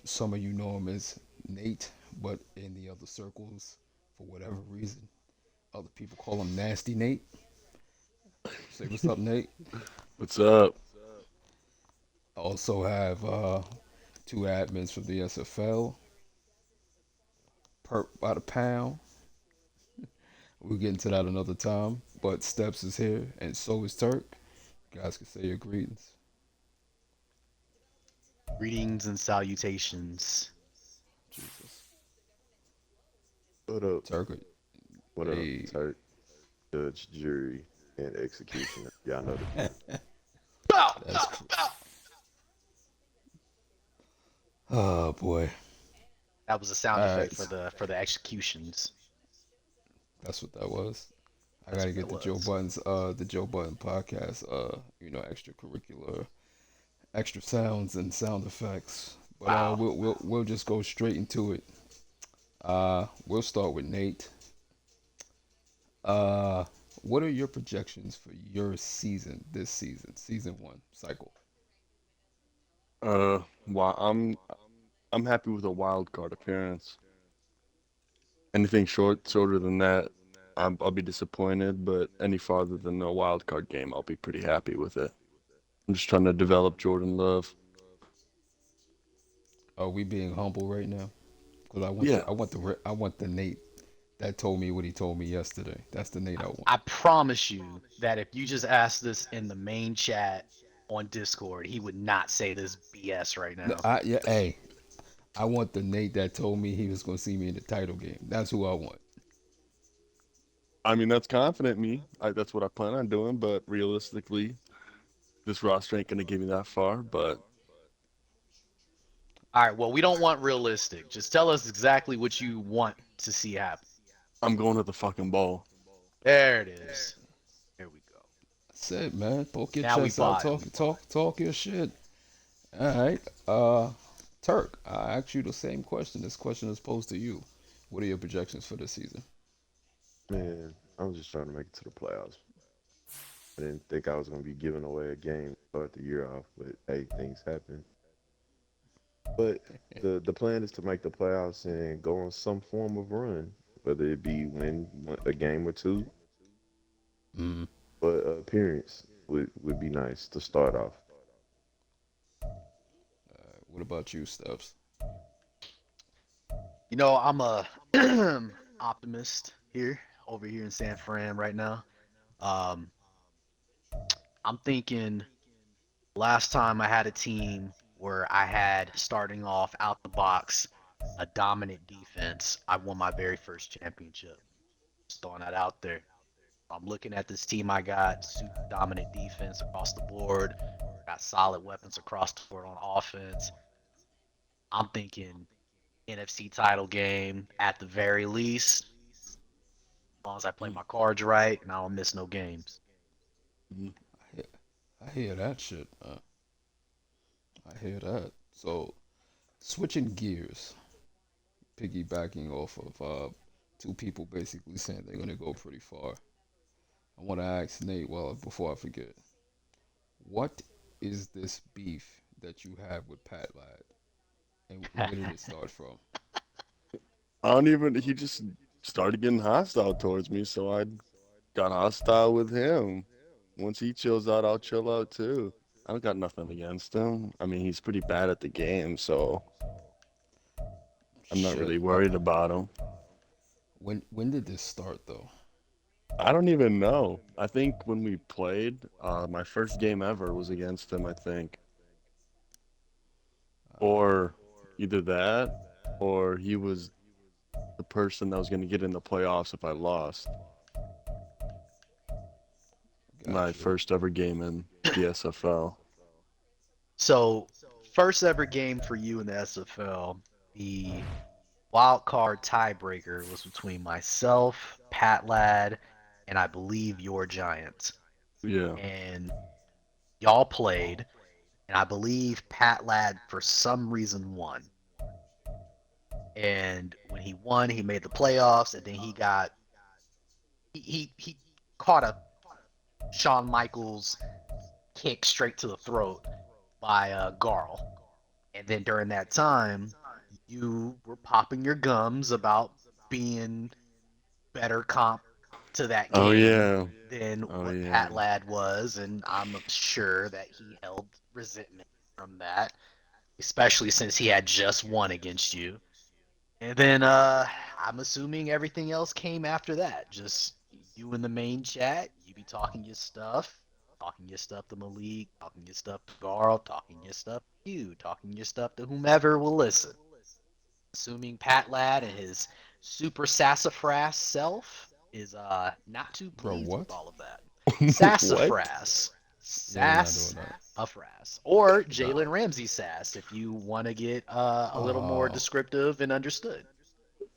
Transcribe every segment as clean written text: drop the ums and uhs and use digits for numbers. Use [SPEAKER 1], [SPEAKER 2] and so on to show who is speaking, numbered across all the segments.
[SPEAKER 1] some of you know him as Nate, but in the other circles, for whatever reason, other people call him Nasty Nate. Say what's up, Nate.
[SPEAKER 2] What's up?
[SPEAKER 1] I also have two admins from the SFL, Perp by the Pound. We'll get into that another time. But Steps is here, and so is Turk. You guys can say your greetings.
[SPEAKER 3] Greetings and salutations.
[SPEAKER 1] Jesus.
[SPEAKER 4] What up?
[SPEAKER 1] Turk,
[SPEAKER 4] What up?
[SPEAKER 1] hey.
[SPEAKER 4] Turk, judge, jury, and executioner. Y'all know the drill.
[SPEAKER 3] Bow,
[SPEAKER 1] That's
[SPEAKER 3] bow,
[SPEAKER 1] cool.
[SPEAKER 3] bow.
[SPEAKER 1] Oh boy.
[SPEAKER 3] That was a sound
[SPEAKER 1] All
[SPEAKER 3] effect
[SPEAKER 1] right.
[SPEAKER 3] for the executions.
[SPEAKER 1] That's what that was. I
[SPEAKER 3] That's
[SPEAKER 1] gotta
[SPEAKER 3] what
[SPEAKER 1] get
[SPEAKER 3] that was.
[SPEAKER 1] The Joe Button podcast, extracurricular, extra sounds and sound effects. But
[SPEAKER 3] Wow.
[SPEAKER 1] we'll just go straight into it. We'll start with Nate. Uh, what are your projections for your season this season, season one cycle?
[SPEAKER 2] Well, I'm happy with a wild card appearance. Anything shorter than that, I'll be disappointed. But any farther than a wild card game, I'll be pretty happy with it. I'm just trying to develop Jordan Love.
[SPEAKER 1] Are we being humble right now? Because
[SPEAKER 2] Yeah,
[SPEAKER 1] I want the Nate that told me what he told me yesterday. That's the Nate I want.
[SPEAKER 3] I promise you that if you just asked this in the main chat on Discord, he would not say this BS right
[SPEAKER 1] No,
[SPEAKER 3] now.
[SPEAKER 1] yeah, hey, I want the Nate that told me he was gonna see me in the title game. That's who I want.
[SPEAKER 2] I mean that's confident me. That's what I plan on doing. But realistically, this roster ain't gonna get me that far. But
[SPEAKER 3] All right, well, we don't want realistic. Just tell us exactly what you want to see happen.
[SPEAKER 2] I'm going to the fucking ball.
[SPEAKER 3] There it is. There we go.
[SPEAKER 1] That's it, man. Poke your
[SPEAKER 3] Now we
[SPEAKER 1] chest out.
[SPEAKER 3] vibing.
[SPEAKER 1] Talk your shit. All right. Turk, I asked you the same question. This question is posed to you. What are your projections for this season?
[SPEAKER 4] Man, I was just trying to make it to the playoffs. I didn't think I was gonna be giving away a game to start the year off, but hey, things happen. But the plan is to make the playoffs and go on some form of run, whether it be win a game or two,
[SPEAKER 1] Mm.
[SPEAKER 4] but appearance would be nice to start off.
[SPEAKER 1] What about you, Steps?
[SPEAKER 3] You know, I'm a optimist here over here in San Fran right now. Um, I'm thinking last time I had a team where I had starting off out the box a dominant defense, I won my very first championship. Just throwing that out there. I'm looking at this team I got super dominant defense across the board, got solid weapons across the board on offense. I'm thinking NFC title game at the very least, as long as I play
[SPEAKER 1] Mm.
[SPEAKER 3] my cards right and I don't miss no games.
[SPEAKER 2] Mhm.
[SPEAKER 1] I hear, I hear that shit. I hear that. So switching gears, piggybacking off of two people basically saying they're gonna go pretty far. I want to ask Nate. Well, before I forget, what is this beef that you have with Pat Lad, and where did it start from?
[SPEAKER 2] I don't even. He just started getting hostile towards me, so I got hostile with him. Once he chills out, I'll chill out too. I don't got nothing against him. I mean, he's pretty bad at the game, so I'm not
[SPEAKER 1] Shit.
[SPEAKER 2] really worried about him.
[SPEAKER 1] When did this start though?
[SPEAKER 2] I don't even know. I think when we played, my first game ever was against him, I think.
[SPEAKER 1] Uh,
[SPEAKER 2] Or either that, or he was the person that was going to get in the playoffs if I lost. My
[SPEAKER 1] got you.
[SPEAKER 2] first ever game in the SFL.
[SPEAKER 3] So, first ever game for you in the SFL, the wild card tiebreaker was between myself, Pat Ladd, and I believe your Giants.
[SPEAKER 2] Yeah.
[SPEAKER 3] And y'all played, and I believe Pat Ladd for some reason won. And when he won, he made the playoffs, and then he caught a Shawn Michaels kick straight to the throat by Garl. And then during that time, you were popping your gums about being better comp to that
[SPEAKER 2] Oh
[SPEAKER 3] game
[SPEAKER 2] yeah.
[SPEAKER 3] than
[SPEAKER 2] Oh
[SPEAKER 3] what
[SPEAKER 2] yeah.
[SPEAKER 3] Pat Ladd was, and I'm sure that he held resentment from that, especially since he had just won against you. And then I'm assuming everything else came after that. Just you in the main chat, you be talking your stuff to Malik, talking your stuff to Garl, talking your stuff to you, talking your stuff to whomever will listen. Assuming Pat Ladd and his super sassafras self is not too
[SPEAKER 1] Bro,
[SPEAKER 3] pleased with
[SPEAKER 1] what?
[SPEAKER 3] all of that.
[SPEAKER 2] What?
[SPEAKER 3] Sassafras.
[SPEAKER 1] Yeah, we're not doing that.
[SPEAKER 3] Sassafras. Or
[SPEAKER 1] Nah.
[SPEAKER 3] Jalen Ramsey sass if you want to get a little more
[SPEAKER 1] Oh,
[SPEAKER 3] descriptive and understood.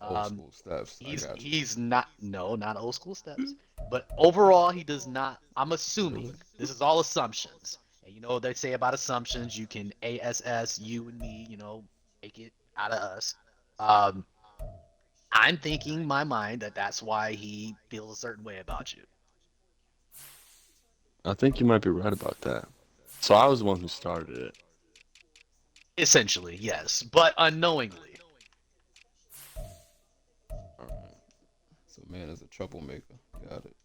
[SPEAKER 1] old
[SPEAKER 3] Um,
[SPEAKER 1] school steps. I got you.
[SPEAKER 3] he's not, no, not old school steps, but overall he does not. I'm assuming
[SPEAKER 1] Really?
[SPEAKER 3] this is all assumptions, and you know what they say about assumptions. You can ass you and me, make it out of us. Um, I'm thinking in my mind that that's why he feels a certain way about you.
[SPEAKER 2] I think you might be right about that. So I was the one who started it.
[SPEAKER 3] Essentially, yes, but unknowingly.
[SPEAKER 1] All right. So man is a troublemaker. Got it.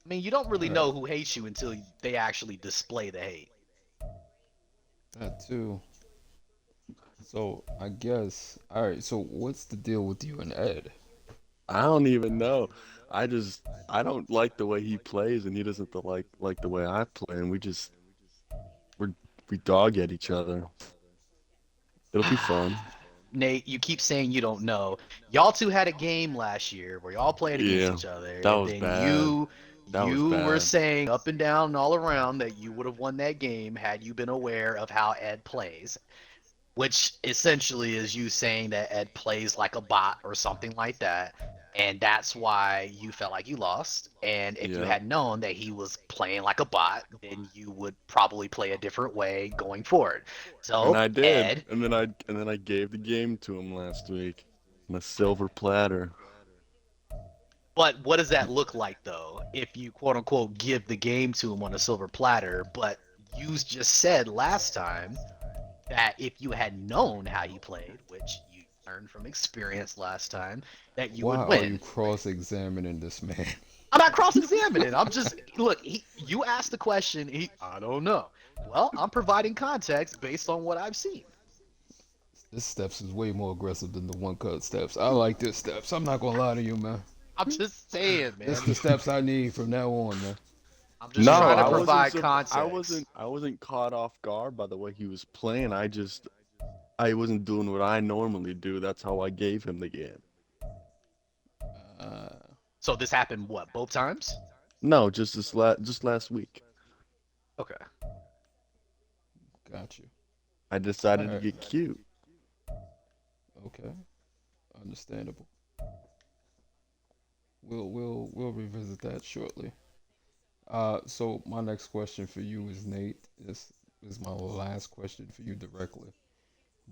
[SPEAKER 3] I mean, you don't
[SPEAKER 1] All
[SPEAKER 3] really
[SPEAKER 1] right.
[SPEAKER 3] know who hates you until they actually display the hate.
[SPEAKER 1] That too. So I guess. All right. So what's the deal with you and Ed?
[SPEAKER 2] I don't even know. I don't like the way he plays, and he doesn't like the way I play, and we're we dog at each other. It'll be fun.
[SPEAKER 3] Nate, you keep saying you don't know. Y'all two had a game last year where y'all played against
[SPEAKER 2] Yeah,
[SPEAKER 3] each other,
[SPEAKER 2] that
[SPEAKER 3] and
[SPEAKER 2] was
[SPEAKER 3] then
[SPEAKER 2] bad. That was
[SPEAKER 3] you were
[SPEAKER 2] bad.
[SPEAKER 3] saying up and down and all around that you would have won that game had you been aware of how Ed plays, which essentially is you saying that Ed plays like a bot or something like that. And that's why you felt like you lost. And if you
[SPEAKER 2] Yeah,
[SPEAKER 3] had known that he was playing like a bot, then you would probably play a different way going forward.
[SPEAKER 2] and
[SPEAKER 3] So,
[SPEAKER 2] I did,
[SPEAKER 3] Ed,
[SPEAKER 2] and then I gave the game to him last week on a silver platter.
[SPEAKER 3] but what does that look like though? If you quote unquote give the game to him on a silver platter, but you just said last time that if you had known how you played, which you learned from experience last time, that you
[SPEAKER 1] Why
[SPEAKER 3] would
[SPEAKER 1] are you
[SPEAKER 3] win.
[SPEAKER 1] cross-examining this man?
[SPEAKER 3] I'm not cross-examining. I'm just look. You asked the question. I don't know. Well, I'm providing context based on what I've seen.
[SPEAKER 1] This steps is way more aggressive than the one cut steps. I like this steps. I'm not gonna lie to you, man.
[SPEAKER 3] I'm just saying,
[SPEAKER 1] This
[SPEAKER 3] man.
[SPEAKER 1] the steps I need from now on, man.
[SPEAKER 3] I'm just
[SPEAKER 2] No,
[SPEAKER 3] trying to
[SPEAKER 2] I wasn't
[SPEAKER 3] provide
[SPEAKER 2] surp-
[SPEAKER 3] context.
[SPEAKER 2] I wasn't caught off guard by the way he was playing. I wasn't doing what I normally do. That's how I gave him the game.
[SPEAKER 1] Uh,
[SPEAKER 3] So this happened what? Both times?
[SPEAKER 2] No, just last week.
[SPEAKER 3] Okay.
[SPEAKER 1] got you.
[SPEAKER 2] I
[SPEAKER 1] All
[SPEAKER 2] decided to
[SPEAKER 1] right.
[SPEAKER 2] get cute.
[SPEAKER 1] Okay. Understandable. We'll revisit that shortly. So my next question for you is Nate. This is my last question for you directly.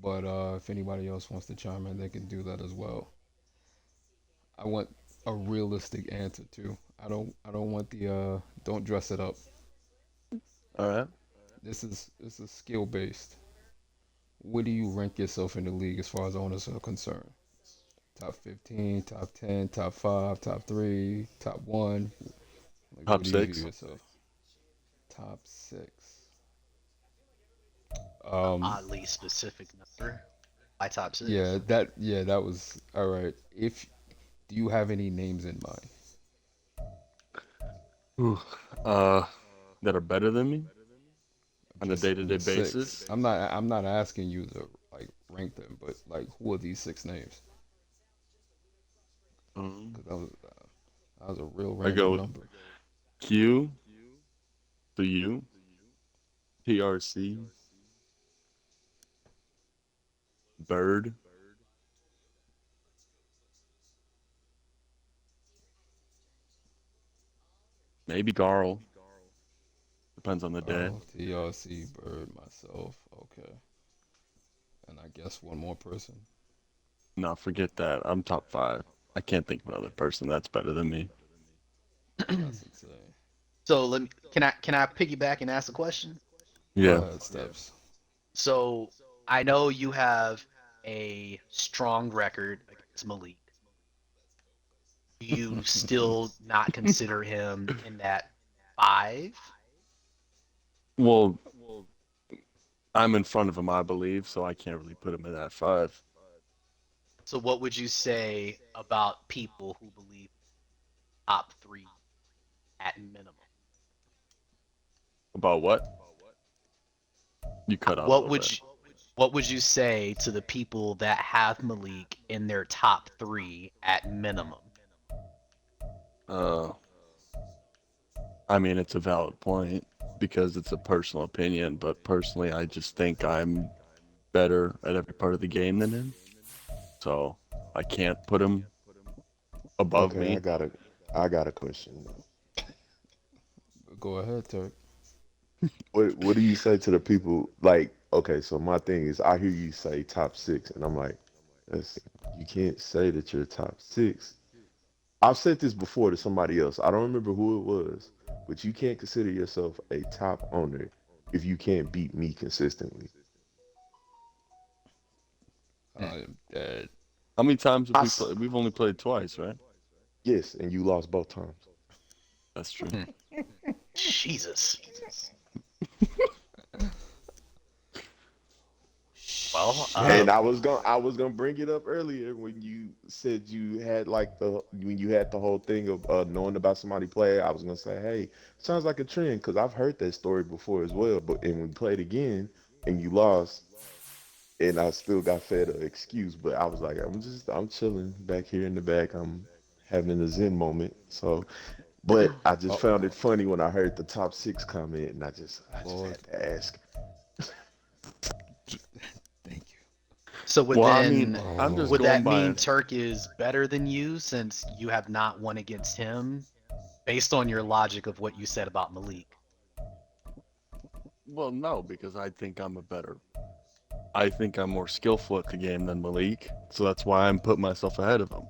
[SPEAKER 1] But if anybody else wants to chime in, they can do that as well. I want a realistic answer too. I don't want the don't dress it up.
[SPEAKER 2] All right.
[SPEAKER 1] This is skill based. Where do you rank yourself in the league as far as owners are concerned? Top 15, top 10, top 5, top 3, top 1. Like where
[SPEAKER 2] Top
[SPEAKER 1] do you view
[SPEAKER 2] six.
[SPEAKER 1] yourself? Top 6.
[SPEAKER 3] An
[SPEAKER 1] Um
[SPEAKER 3] oddly specific number. My top six.
[SPEAKER 1] yeah, that was all right. If do you have any names in mind?
[SPEAKER 2] Ooh, uh, that are better than me on a
[SPEAKER 1] Just
[SPEAKER 2] day-to-day
[SPEAKER 1] the 6.
[SPEAKER 2] basis.
[SPEAKER 1] I'm not asking you to like rank them, but like who are these 6 names?
[SPEAKER 2] Um,
[SPEAKER 1] Cuz that was a real
[SPEAKER 2] I go
[SPEAKER 1] random
[SPEAKER 2] with
[SPEAKER 1] number.
[SPEAKER 2] Q to U, TRC, Bird, maybe Garl. Depends on the day.
[SPEAKER 1] Carl, TRC, Bird, myself. Okay. And I guess one more person.
[SPEAKER 2] No, forget that. I'm top five. I can't think of another person that's better than me.
[SPEAKER 1] That's insane.
[SPEAKER 3] So can I piggyback and ask a question?
[SPEAKER 1] Go
[SPEAKER 2] Yeah.
[SPEAKER 1] ahead, Steps.
[SPEAKER 3] So I know you have a strong record against Malik. Do you still not consider him in that 5?
[SPEAKER 2] Well, I'm in front of him, I believe, so I can't really put him in that 5.
[SPEAKER 3] So what would you say about people who believe top 3 at minimum?
[SPEAKER 2] About what? You cut out a
[SPEAKER 3] What
[SPEAKER 2] little
[SPEAKER 3] would
[SPEAKER 2] bit.
[SPEAKER 3] you what would you say to the people that have Malik in their top 3 at minimum?
[SPEAKER 2] Uh, I mean, it's a valid point because it's a personal opinion, but personally, I just think I'm better at every part of the game than him. So I can't put him above
[SPEAKER 4] Okay,
[SPEAKER 2] me.
[SPEAKER 4] I got a question.
[SPEAKER 1] Go ahead, Turk.
[SPEAKER 4] What do you say to the people like, okay, so my thing is I hear you say top six and I'm like, that's you can't say that you're top six. I've said this before to somebody else. I don't remember who it was, but you can't consider yourself a top owner if you can't beat me consistently.
[SPEAKER 1] I am dead.
[SPEAKER 2] How many times have
[SPEAKER 4] I
[SPEAKER 2] we
[SPEAKER 4] s-
[SPEAKER 2] played? We've only played twice, right?
[SPEAKER 4] yes, and you lost both times.
[SPEAKER 2] That's true.
[SPEAKER 3] Jesus. Well,
[SPEAKER 4] And
[SPEAKER 1] Shit.
[SPEAKER 4] I was gonna bring it up earlier when you said you had like the when you had the whole thing of knowing about somebody play. I was gonna say, hey, sounds like a trend because I've heard that story before as well. But and we played again and you lost, and I still got fed an excuse. But I was like, I'm chilling back here in the back. I'm having a Zen moment. So, but I just
[SPEAKER 1] Oh,
[SPEAKER 4] found it funny when I heard the top six comment, and I just
[SPEAKER 1] Lord.
[SPEAKER 4] had to ask.
[SPEAKER 1] Thank you.
[SPEAKER 3] so
[SPEAKER 2] Well, I mean, I'm just
[SPEAKER 1] Oh,
[SPEAKER 3] would
[SPEAKER 2] going
[SPEAKER 3] that
[SPEAKER 2] by.
[SPEAKER 3] mean Turk is better than you since you have not won against him based on your logic of what you said about Malik?
[SPEAKER 2] Well, no, because I think I'm a better. I think I'm more skillful at the game than Malik, so that's why I'm putting myself ahead of him.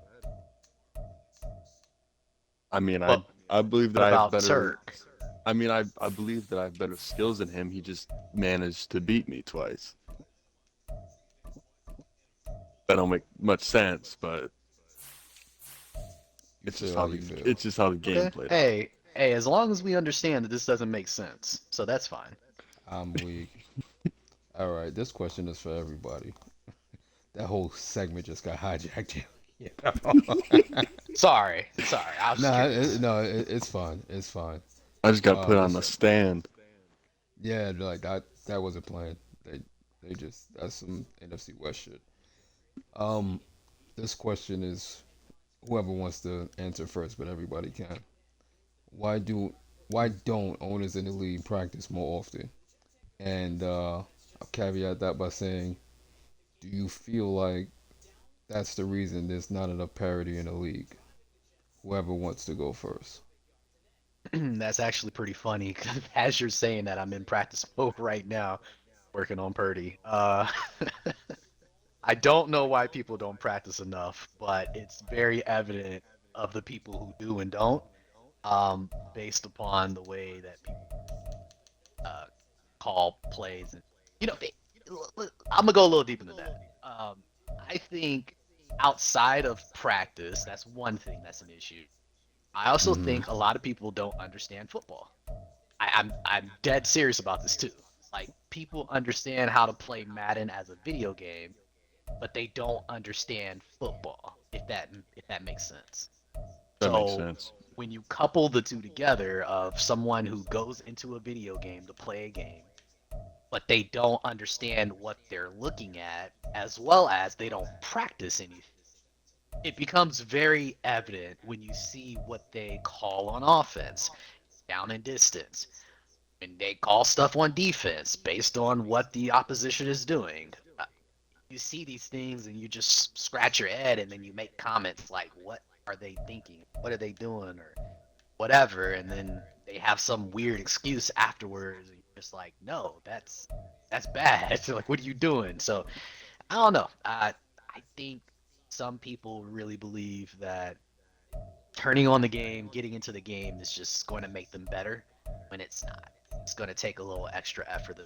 [SPEAKER 2] I mean, I
[SPEAKER 3] But
[SPEAKER 2] I believe that
[SPEAKER 3] what
[SPEAKER 2] I have
[SPEAKER 3] about
[SPEAKER 2] better.
[SPEAKER 3] Turk?
[SPEAKER 2] I mean, I believe that I have better skills than him. He just managed to beat me twice. That don't make much sense, but
[SPEAKER 1] you feel how you feel.
[SPEAKER 2] it's just how the game
[SPEAKER 3] Okay.
[SPEAKER 2] played out.
[SPEAKER 3] Hey, as long as we understand that this doesn't make sense, so that's fine.
[SPEAKER 1] I'm weak. All right, this question is for everybody. That whole segment just got hijacked. Yeah.
[SPEAKER 3] Sorry, I was just
[SPEAKER 1] Nah,
[SPEAKER 3] curious.
[SPEAKER 1] no, it's fine. It's fine.
[SPEAKER 2] I just got put on the
[SPEAKER 1] This,
[SPEAKER 2] stand.
[SPEAKER 1] yeah, like that wasn't planned. They just that's some NFC West shit. Um, this question is whoever wants to answer first, but everybody can. Why do why don't owners in the league practice more often? And I'll caveat that by saying, do you feel like that's the reason there's not enough parity in the league? Whoever wants to go first.
[SPEAKER 3] That's actually pretty funny 'cause as you're saying that, I'm in practice mode right now, working on Purdy. I don't know why people don't practice enough, but it's very evident of the people who do and don't, based upon the way that people uh, call plays and they, I'm gonna go a little deep into that. I think outside of practice, that's one thing that's an issue. I also
[SPEAKER 1] Mm-hmm.
[SPEAKER 3] think a lot of people don't understand football. I'm dead serious about this too. Like people understand how to play Madden as a video game, but they don't understand football. If that makes sense.
[SPEAKER 2] That makes
[SPEAKER 3] So
[SPEAKER 2] sense.
[SPEAKER 3] when you couple the two together of someone who goes into a video game to play a game, but they don't understand what they're looking at, as well as they don't practice anything, it becomes very evident when you see what they call on offense, down and distance, and they call stuff on defense based on what the opposition is doing. You see these things and you just scratch your head and then you make comments like, what are they thinking? What are they doing? Or whatever. And then they have some weird excuse afterwards. And you're just like, no, that's bad. Like, what are you doing? So I don't know. I think some people really believe that turning on the game, getting into the game is just going to make them better when it's not. It's going to take a little extra effort.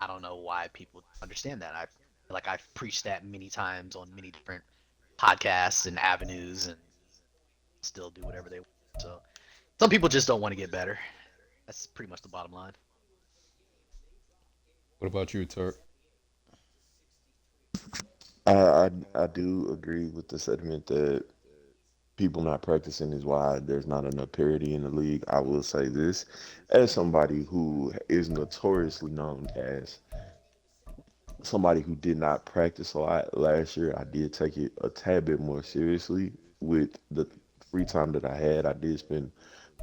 [SPEAKER 3] I don't know why people understand that. I feel like I've preached that many times on many different podcasts and avenues, and still do whatever they want. So some people just don't want to get better. That's pretty much the bottom line.
[SPEAKER 1] What about you, Turk?
[SPEAKER 4] I do agree with the sentiment that people not practicing is why there's not enough parity in the league. I will say this, as somebody who is notoriously known as somebody who did not practice a lot last year, I did take it a tad bit more seriously with the free time that I had. I did spend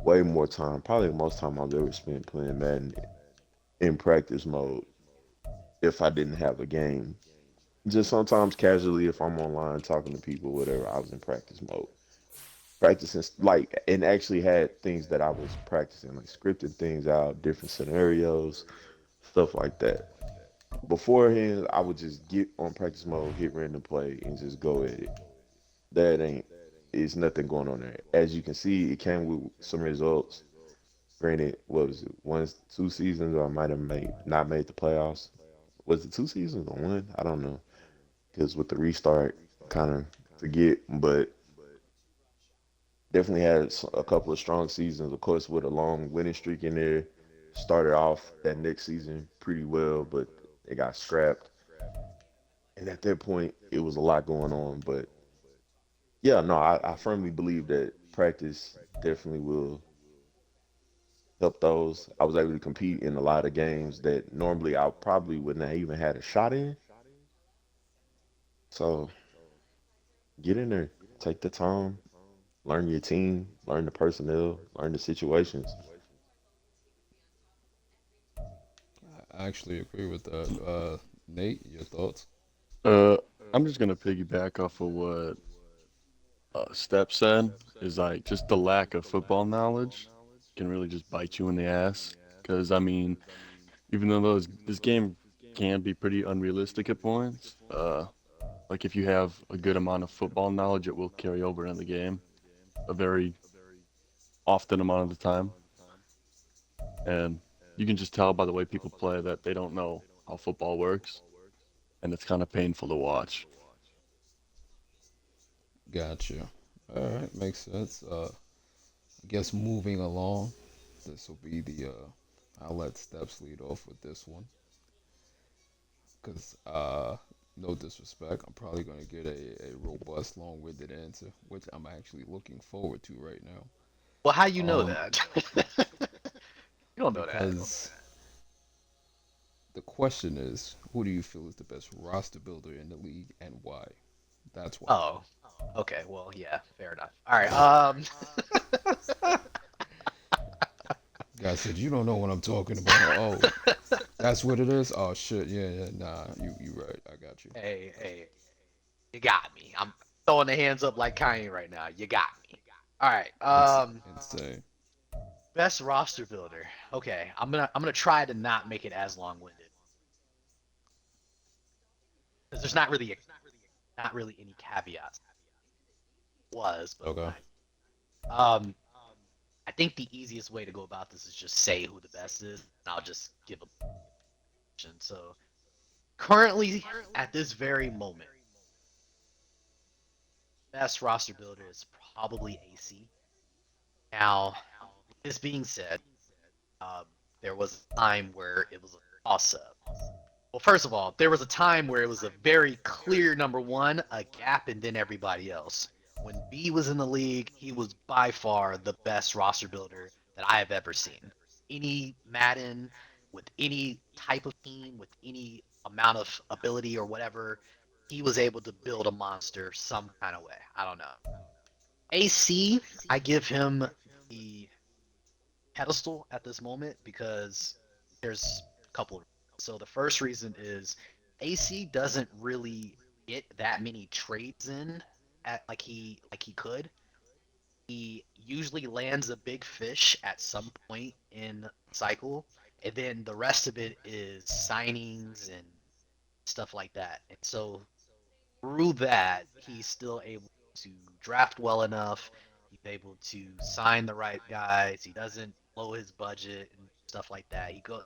[SPEAKER 4] way more time, probably the most time I've ever spent playing Madden in practice mode if I didn't have a game. Just sometimes casually, if I'm online talking to people, whatever, I was in practice mode. Practicing, like, and actually had things that I was practicing, like scripting things out, different scenarios, stuff like that. Beforehand, I would just get on practice mode, hit random play, and just go at it. That ain't, is nothing going on there. As you can see, it came with some results. Granted, what was it, 2 seasons, or I might have not made the playoffs. Was it 2 seasons or one? I don't know. Because with the restart, kind of forget, but definitely had a couple of strong seasons. Of course, with a long winning streak in there. Started off that next season pretty well, but it got scrapped. And at that point, it was a lot going on. But yeah, no, I firmly believe that practice definitely will help those. I was able to compete in a lot of games that normally I probably wouldn't have even had a shot in. So get in there, take the time, learn your team, learn the personnel, learn the situations.
[SPEAKER 1] I actually agree with that. Nate, your thoughts?
[SPEAKER 2] Uh, I'm just gonna piggyback off of what Step said. Is like just the lack of football knowledge can really just bite you in the ass. Because I mean, even though this game can be pretty unrealistic at points, like if you have a good amount of football knowledge, it will carry over in the game a very often amount of the time. And you can just tell by the way people play that they don't know how football works, and it's kind of painful to watch.
[SPEAKER 1] Gotcha. All right, makes sense. I guess moving along, this will be the. I'll let Steps lead off with this one, cause no disrespect, I'm probably gonna get a robust, long-winded answer, which I'm actually looking forward to right now.
[SPEAKER 3] Well, how you know
[SPEAKER 1] Um,
[SPEAKER 3] that? You don't know that.
[SPEAKER 1] because the question is, who do you feel is the best roster builder in the league and why? That's why.
[SPEAKER 3] Oh, okay. Well, yeah, fair enough. All right.
[SPEAKER 1] Guy said you don't know what I'm talking about. Oh, that's what it is. Oh shit, yeah, yeah, nah, you right. I got you.
[SPEAKER 3] Hey, you got me. I'm throwing the hands up like Kanye right now. You got me. All right.
[SPEAKER 1] It's insane.
[SPEAKER 3] Best roster builder. Okay, I'm gonna try to not make it as long-winded because there's not really any caveats. Was, but
[SPEAKER 1] Okay.
[SPEAKER 3] um, I think the easiest way to go about this is just say who the best is, and I'll just give a position. So currently, at this very moment, best roster builder is probably AC. Now, this being said, um, there was a time where it was a toss-up. Well, first of all, there was a time where it was a very clear number one, a gap, and then everybody else. When B was in the league, he was by far the best roster builder that I have ever seen. Any Madden with any type of team, with any amount of ability or whatever, he was able to build a monster some kind of way. I don't know. AC, I give him the pedestal at this moment because there's a couple. So the first reason is AC doesn't really get that many trades in at like he could. He usually lands a big fish at some point in the cycle, and then the rest of it is signings and stuff like that. And so through that, he's still able to draft well enough. He's able to sign the right guys. He doesn't blow his budget and stuff like that. He goes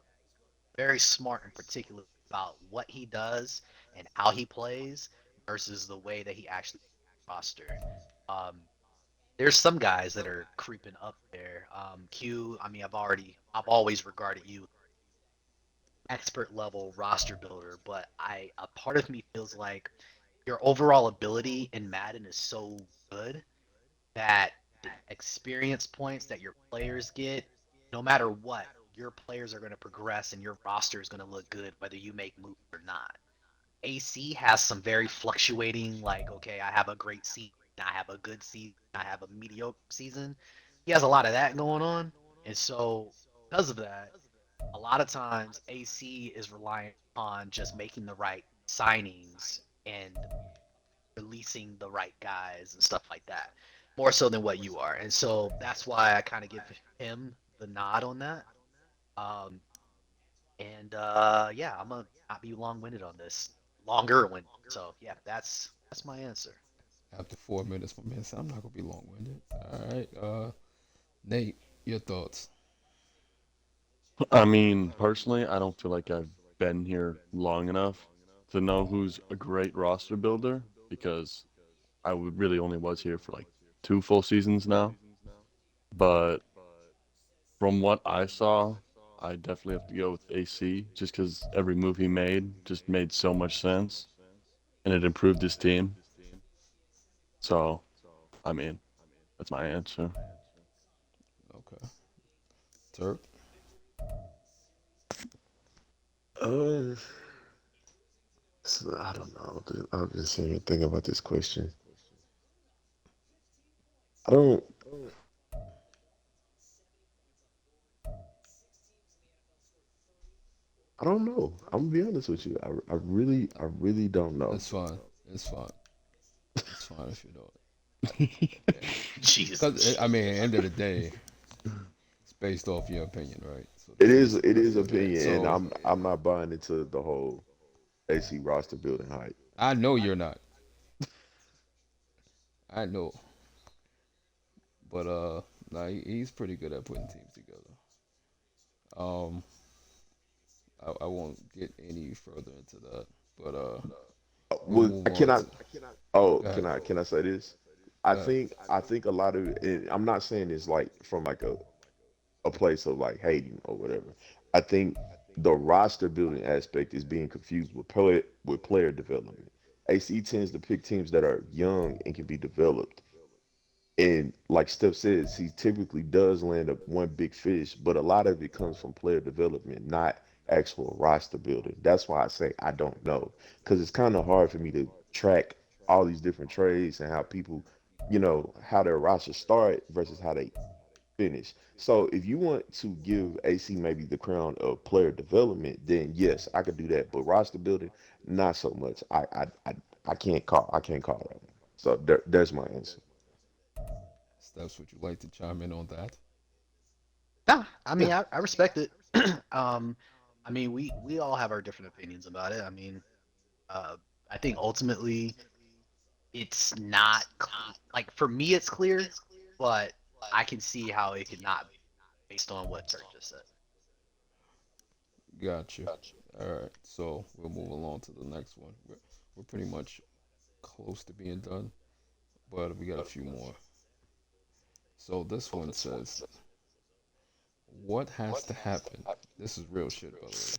[SPEAKER 3] very smart and particular about what he does and how he plays versus the way that he actually roster. Um, there's some guys that are creeping up there. Q, I mean, I've always regarded you expert level roster builder, but a part of me feels like your overall ability in Madden is so good that the experience points that your players get, no matter what, your players are going to progress and your roster is going to look good whether you make moves or not. AC has some very fluctuating, like, okay, I have a great season, I have a good season, I have a mediocre season. He has a lot of that going on. And so, because of that, a lot of times AC is relying on just making the right signings and releasing the right guys and stuff like that, more so than what you are. And so that's why I kind of give him the nod on that. Um, and yeah, I'm gonna not be long-winded on this, longer winded. So yeah, that's my answer.
[SPEAKER 1] After 4 minutes, my man said, I'm not gonna be long-winded. All right, Nate, your thoughts?
[SPEAKER 2] I mean, personally, I don't feel like I've been here long enough to know who's a great roster builder because I would really only was here for like 2 full seasons now. But from what I saw, I definitely have to go with AC just because every move he made just made so much sense and it improved his team. So, I mean, that's my answer.
[SPEAKER 1] Okay, Turk.
[SPEAKER 4] Uh, I don't know, dude. I'm just sitting here thinking about this question. I don't. I don't know. I'm gonna be honest with you. I really don't know.
[SPEAKER 1] It's fine. It's fine. It's fine if you don't. Yeah, because
[SPEAKER 3] Jesus.
[SPEAKER 1] I mean, at the end of the day, it's based off your opinion, right? So
[SPEAKER 4] It
[SPEAKER 1] this
[SPEAKER 4] is.
[SPEAKER 1] is
[SPEAKER 4] It is opinion, and
[SPEAKER 1] so.
[SPEAKER 4] I'm not buying into the whole AC roster building hype.
[SPEAKER 1] I know you're not. I know, but nah, he's pretty good at putting teams together. Um, I won't get any further into that, but we'll
[SPEAKER 4] Well,
[SPEAKER 1] move on
[SPEAKER 4] can I?
[SPEAKER 1] to.
[SPEAKER 4] Oh,
[SPEAKER 1] Go ahead.
[SPEAKER 4] can I say this?
[SPEAKER 1] Go ahead.
[SPEAKER 4] I think a lot of it, and I'm not saying it's like from like a place of like hating or whatever. I think the roster building aspect is being confused with player development. AC tends to pick teams that are young and can be developed. And like Steph says, he typically does land up one big fish, but a lot of it comes from player development, not actual roster building. That's why I say I don't know, because it's kind of hard for me to track all these different trades and how people, how their roster start versus how they finish. So if you want to give AC maybe the crown of player development, then yes, I could do that. But roster building, not so much. I can't call that one. So there's my answer.
[SPEAKER 1] Steps, would you like to chime in on that?
[SPEAKER 3] Nah, I mean, I respect it. um, I mean, we all have our different opinions about it. I mean, uh, I think ultimately it's not like for me it's clear, but I can see how it could not be based on what Turk just said.
[SPEAKER 1] Gotcha. All right, so we'll move along to the next one. We're pretty much close to being done, but we got a few more. So this one says, what has to happen? This is real shit, by the way.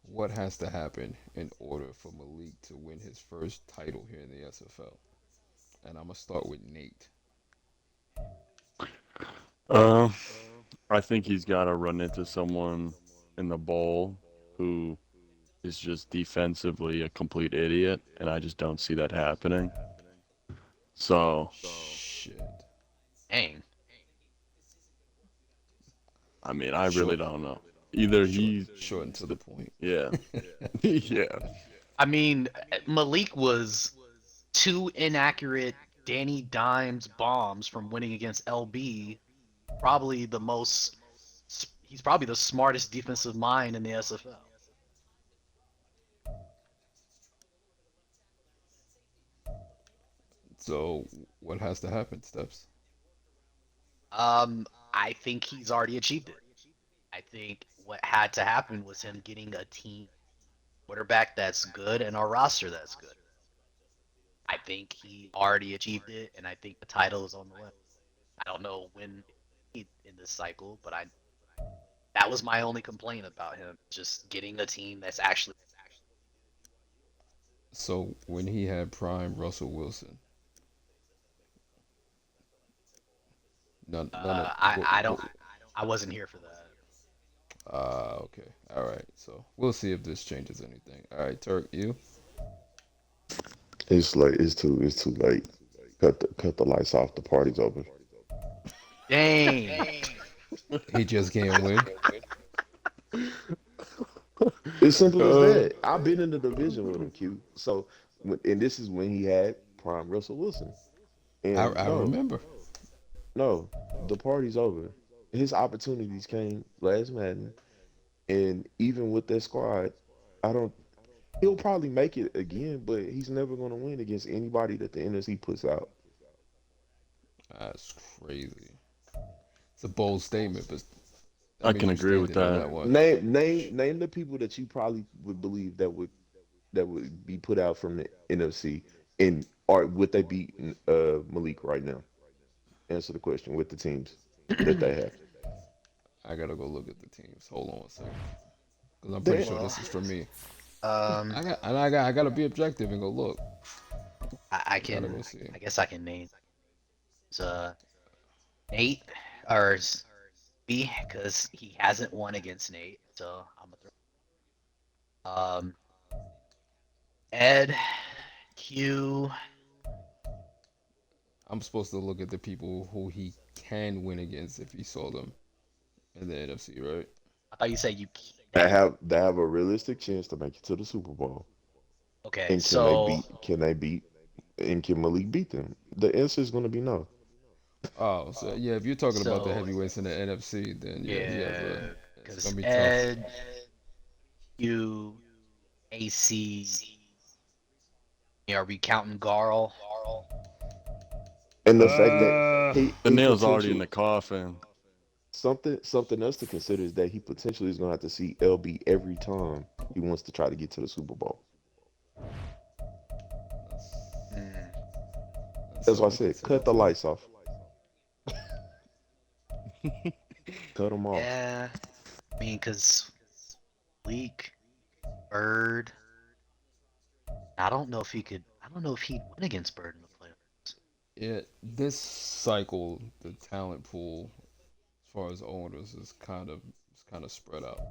[SPEAKER 1] What has to happen in order for Malik to win his first title here in the SFL? And I'm gonna start with Nate.
[SPEAKER 2] Uh, I think he's got to run into someone in the bowl who is just defensively a complete idiot, and I just don't see that happening. So,
[SPEAKER 1] Shit.
[SPEAKER 3] Dang.
[SPEAKER 2] I mean, I really
[SPEAKER 1] Short,
[SPEAKER 2] don't know. Either
[SPEAKER 1] short,
[SPEAKER 2] he's,
[SPEAKER 1] short and to the point.
[SPEAKER 2] yeah, yeah.
[SPEAKER 3] I mean, Malik was two inaccurate Danny Dimes bombs from winning against LB. Probably the most. He's probably the smartest defensive mind in the SFL.
[SPEAKER 1] So what has to happen, Steps?
[SPEAKER 3] I think he's already achieved it. I think what had to happen was him getting a team quarterback that's good and a roster that's good. I think he already achieved it, and I think the title is on the way. I don't know when in this cycle, but I that was my only complaint about him, just getting a team that's actually.
[SPEAKER 1] So when he had prime Russell Wilson, none of
[SPEAKER 3] I don't. I wasn't here for that.
[SPEAKER 1] okay. All right. So we'll see if this changes anything. All right, Turk, you.
[SPEAKER 4] It's like it's too late. Cut the lights off. The party's over.
[SPEAKER 3] Dang.
[SPEAKER 1] He just can't win.
[SPEAKER 4] It's simple as
[SPEAKER 1] Uh,
[SPEAKER 4] that. I've been in the division with him, Q. So, and this is when he had prime Russell Wilson. And
[SPEAKER 1] I remember.
[SPEAKER 4] no, the party's over. His opportunities came last Madden, and even with that squad, I don't. He'll probably make it again, but he's never going to win against anybody that the NFC puts out.
[SPEAKER 1] That's crazy. It's a bold statement, but
[SPEAKER 2] I
[SPEAKER 1] I mean
[SPEAKER 2] can
[SPEAKER 1] you
[SPEAKER 2] agree with
[SPEAKER 1] standing on
[SPEAKER 2] that.
[SPEAKER 1] that one.
[SPEAKER 4] Name the people that you probably would believe that would be put out from the NFC, and or would they beat Malik right now? Answer the question with the teams that they have.
[SPEAKER 1] I gotta go look at the teams. Hold on one second, because I'm pretty
[SPEAKER 4] They,
[SPEAKER 1] sure
[SPEAKER 3] Well,
[SPEAKER 1] this is for me.
[SPEAKER 3] um,
[SPEAKER 1] I gotta be objective and go look.
[SPEAKER 3] I
[SPEAKER 1] I gotta
[SPEAKER 3] can.
[SPEAKER 1] go see.
[SPEAKER 3] I guess I can name. Nate or B because he hasn't won against Nate, so I'm gonna throw. Ed, Q.
[SPEAKER 1] I'm supposed to look at the people who he can win against if he saw them in the NFC, right?
[SPEAKER 3] I thought you said you
[SPEAKER 4] that
[SPEAKER 3] that.
[SPEAKER 4] have a realistic chance to make it to the Super Bowl.
[SPEAKER 3] Okay,
[SPEAKER 4] And
[SPEAKER 3] so
[SPEAKER 4] can Malik beat them? The answer is going to be no.
[SPEAKER 1] Oh, so yeah, if you're talking about the
[SPEAKER 3] so
[SPEAKER 1] heavyweights in the NFC, then yeah, he has a.
[SPEAKER 3] yeah,
[SPEAKER 1] It's gonna
[SPEAKER 3] because
[SPEAKER 1] be tough.
[SPEAKER 3] Ed, Q, AC. Are we counting Garl?
[SPEAKER 4] And the fact that
[SPEAKER 1] Uh,
[SPEAKER 2] The
[SPEAKER 4] he
[SPEAKER 2] nail's already in
[SPEAKER 4] potential
[SPEAKER 2] the coffin.
[SPEAKER 4] something else to consider is that he potentially is going to have to see LB every time he wants to try to get to the Super Bowl.
[SPEAKER 1] that's,
[SPEAKER 3] Hmm.
[SPEAKER 1] that's
[SPEAKER 4] That's why I
[SPEAKER 1] something to
[SPEAKER 4] said
[SPEAKER 1] consider
[SPEAKER 4] cut the
[SPEAKER 1] too.
[SPEAKER 4] lights off, cut them off.
[SPEAKER 3] Yeah, I mean, because Leak, Bird. I don't know if he could. I don't know if he'd win against Bird in the playoffs.
[SPEAKER 1] Yeah, this cycle, the talent pool as far as owners is kind of spread out.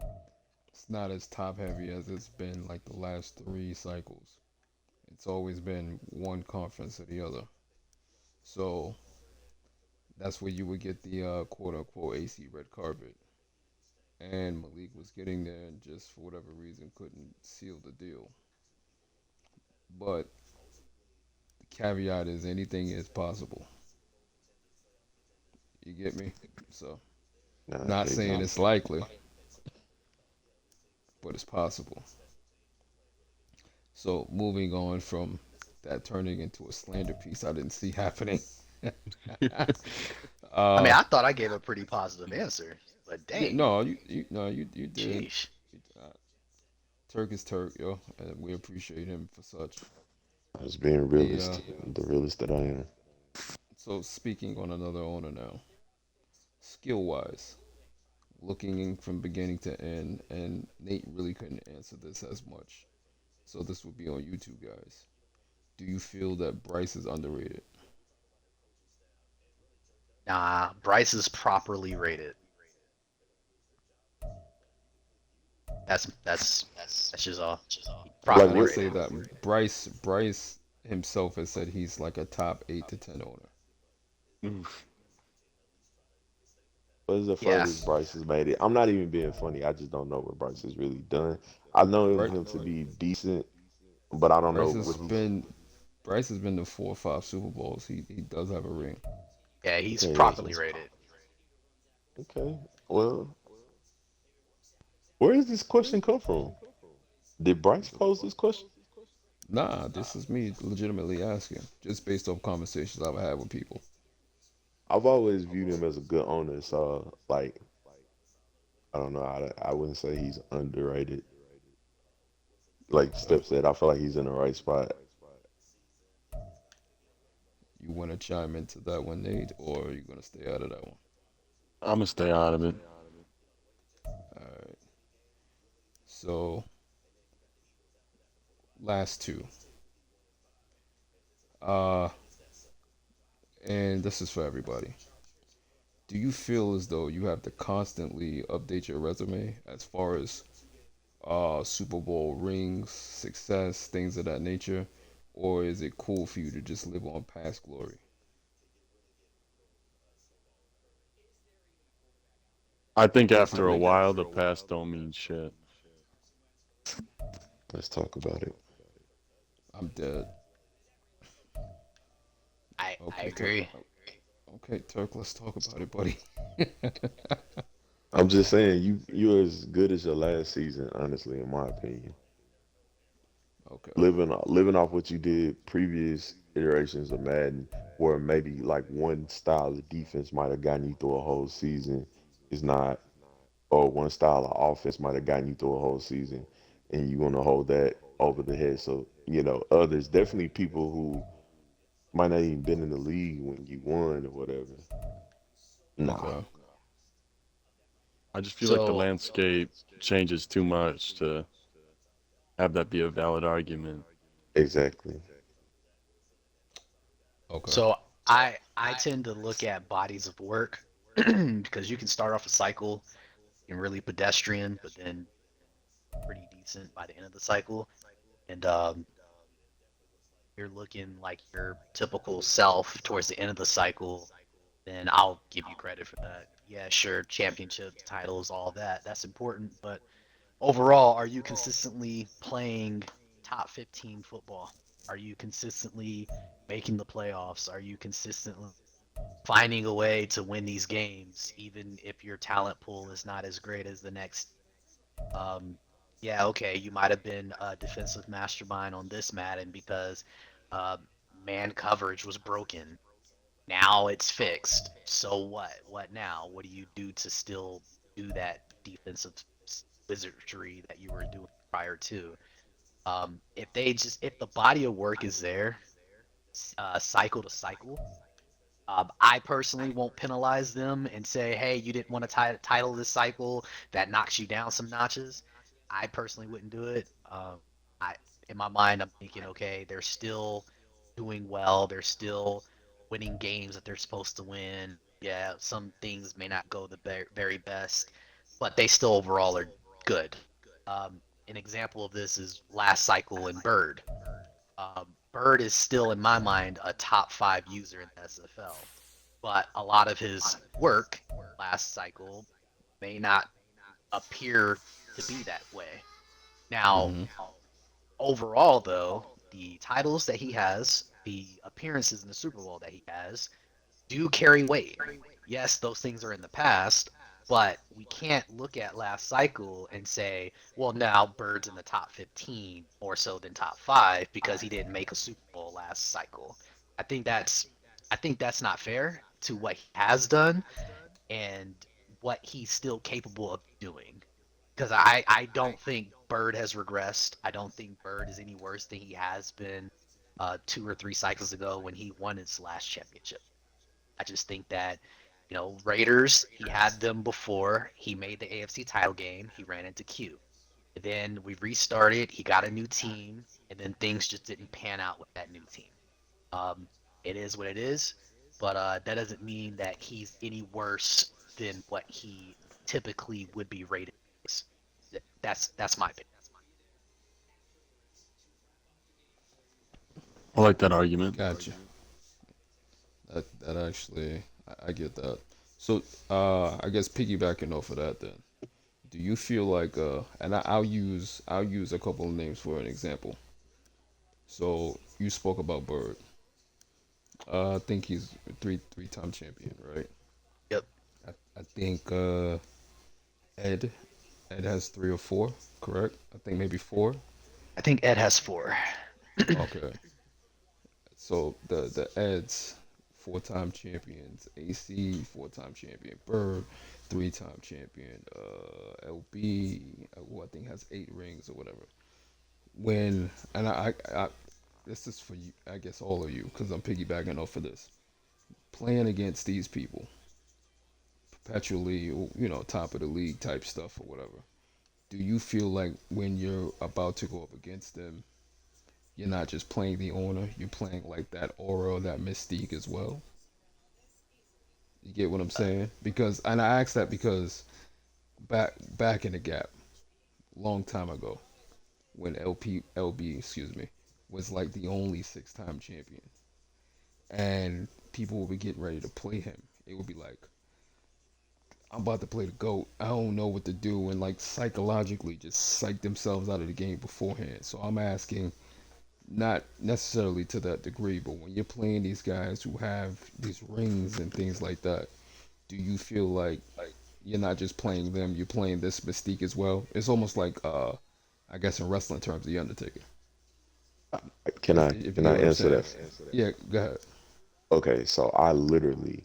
[SPEAKER 1] It's not as top heavy as it's been like the last three cycles. It's always been one conference or the other. So that's where you would get the quote unquote AC red carpet. And Malik was getting there and just for whatever reason couldn't seal the deal. But the caveat is anything is possible. You get me? So
[SPEAKER 4] Nah,
[SPEAKER 1] not saying
[SPEAKER 4] exactly.
[SPEAKER 1] it's likely, but it's possible. So moving on from that turning into a slander piece I didn't see happening.
[SPEAKER 3] I mean,
[SPEAKER 1] uh
[SPEAKER 3] I thought I gave a pretty positive answer, but
[SPEAKER 1] yeah,
[SPEAKER 3] dang,
[SPEAKER 1] no, you no, you did.
[SPEAKER 3] sheesh.
[SPEAKER 1] Uh, Turk is Turk, yo, and we appreciate him for such.
[SPEAKER 4] I was being
[SPEAKER 1] The
[SPEAKER 4] realist, the realist that I am.
[SPEAKER 1] so speaking on another owner now, skill wise, looking in from beginning to end, and Nate really couldn't answer this as much. So this would be on YouTube, guys. Do you feel that Bryce is underrated?
[SPEAKER 3] Nah, Bryce is properly rated. That's just all.
[SPEAKER 4] Like
[SPEAKER 1] I
[SPEAKER 3] Properly
[SPEAKER 1] didn't
[SPEAKER 4] what?
[SPEAKER 1] say
[SPEAKER 3] rated.
[SPEAKER 1] that. Bryce himself has said he's like a top 8 to 10 owner.
[SPEAKER 2] Oof.
[SPEAKER 4] What is the
[SPEAKER 3] Yeah,
[SPEAKER 4] furthest Bryce has made it? I'm not even being funny. I just don't know what Bryce has really done. I know
[SPEAKER 1] Bryce,
[SPEAKER 4] him to be decent, but I don't know
[SPEAKER 1] Bryce
[SPEAKER 4] what
[SPEAKER 1] has
[SPEAKER 4] he's.
[SPEAKER 1] been Bryce has been to 4 or 5 Super Bowls. He does have a ring.
[SPEAKER 3] yeah, he's
[SPEAKER 4] Okay, yes,
[SPEAKER 3] properly rated.
[SPEAKER 4] okay. Well, where does this question come from? Did Bryce pose this question?
[SPEAKER 1] Nah, this is me legitimately asking, just based off conversations I've had with people.
[SPEAKER 4] I've always viewed him as a good owner. So, like, I don't know. I wouldn't say he's underrated. Like
[SPEAKER 1] Okay.
[SPEAKER 4] Steph said, I feel like he's in the right spot.
[SPEAKER 1] You want to chime into that one, Nate, or are you gonna stay out of that one?
[SPEAKER 2] I'm gonna stay out of it.
[SPEAKER 1] All right. So last two. Uh, and this is for everybody. Do you feel as though you have to constantly update your resume as far as Super Bowl rings, success, things of that nature, or is it cool for you to just live on past glory?
[SPEAKER 2] I think
[SPEAKER 1] Yes,
[SPEAKER 2] after a
[SPEAKER 1] Nate.
[SPEAKER 2] while, the past don't mean shit.
[SPEAKER 4] Let's talk about it.
[SPEAKER 1] I'm dead.
[SPEAKER 3] I
[SPEAKER 1] Okay, Turk.
[SPEAKER 3] agree.
[SPEAKER 1] Okay, Turk. Let's talk about it, buddy.
[SPEAKER 4] I'm just saying you're as good as your last season, honestly, in my opinion.
[SPEAKER 1] Okay.
[SPEAKER 4] Living off what you did previous iterations of Madden, where maybe like one style of defense might have gotten you through a whole season, is not, or one style of offense might have gotten you through a whole season, and you want to hold that over the head. So others, definitely people who might not even been in the league when you won or whatever. Nah,
[SPEAKER 1] Okay.
[SPEAKER 2] I just feel like the
[SPEAKER 3] So
[SPEAKER 2] landscape changes too much to have that be a valid argument.
[SPEAKER 4] exactly.
[SPEAKER 1] Okay.
[SPEAKER 3] so I tend to look at bodies of work because you can start off a cycle and really pedestrian, but then pretty decent by the end of the cycle. And you're looking like your typical self towards the end of the cycle, then I'll give you credit for that. Yeah, sure, championships, titles, all that. That's important, but overall, are you consistently playing top 15 football? Are you consistently making the playoffs? Are you consistently finding a way to win these games, even if your talent pool is not as great as the next? Um, yeah, okay, you might have been a defensive mastermind on this Madden because uh, man coverage was broken. Now it's fixed. So what? What now? What do you do to still do that defensive wizardry that you were doing prior to? If the body of work is there, cycle to cycle, I personally won't penalize them and say, hey, you didn't want to title this cycle that knocks you down some notches. I personally wouldn't do it. I, in my mind, I'm thinking, okay, they're still doing well. They're still winning games that they're supposed to win. Yeah, some things may not go the very best, but they still overall are good. An example of this is last cycle in Bird. Bird is still, in my mind, a top five user in the SFL, but a lot of his work last cycle may not appear to be that way. Now,
[SPEAKER 1] Mm-hmm.
[SPEAKER 3] overall, though, the titles that he has, the appearances in the Super Bowl that he has, do carry weight. Yes, those things are in the past, but we can't look at last cycle and say, well, now Bird's in the top 15 more so than top 5 because he didn't make a Super Bowl last cycle. I think that's I think that's not fair to what he has done and what he's still capable of doing. Because I don't think Bird has regressed. I don't think Bird is any worse than he has been 2 or 3 cycles ago when he won his last championship. I just think that, Raiders, he had them before he made the AFC title game. He ran into Q. And then we restarted. He got a new team, and then things just didn't pan out with that new team. Um, it is what it is, but that doesn't mean that he's any worse than what he typically would be rated as. That's my opinion.
[SPEAKER 2] I like that argument.
[SPEAKER 1] Gotcha. That actually, I get that. So, I guess piggybacking off of that, then, do you feel like, and I'll use a couple of names for an example. So you spoke about Bird. I think he's a three-time champion, right?
[SPEAKER 3] Yep.
[SPEAKER 1] I think Ed Ed has three or four, correct? I think maybe four.
[SPEAKER 3] I think Ed has four.
[SPEAKER 1] Okay. So the Eds four-time champions AC, four-time champion Bird, three-time champion LB, who I think has 8 rings or whatever. When and I this is for you, I guess all of you, because I'm piggybacking off of this. Playing against these people, perpetually, top of the league type stuff or whatever. Do you feel like when you're about to go up against them, you're not just playing the owner, you're playing like that aura, that mystique as well? You get what I'm saying? Because, and I asked that because back in the gap, long time ago, when LB, excuse me, was like the only six-time champion, and people would be getting ready to play him. It would be like, I'm about to play the GOAT. I don't know what to do, and like psychologically just psych themselves out of the game beforehand. So I'm asking, not necessarily to that degree, but when you're playing these guys who have these rings and things like that, do you feel like you're not just playing them, you're playing this mystique as well? It's almost like I guess in wrestling terms, the Undertaker.
[SPEAKER 4] Can I
[SPEAKER 1] If you
[SPEAKER 4] can
[SPEAKER 1] get
[SPEAKER 4] I
[SPEAKER 1] what I'm
[SPEAKER 4] answer
[SPEAKER 1] saying.
[SPEAKER 4] that?
[SPEAKER 1] Yeah, go ahead.
[SPEAKER 4] Okay, so I literally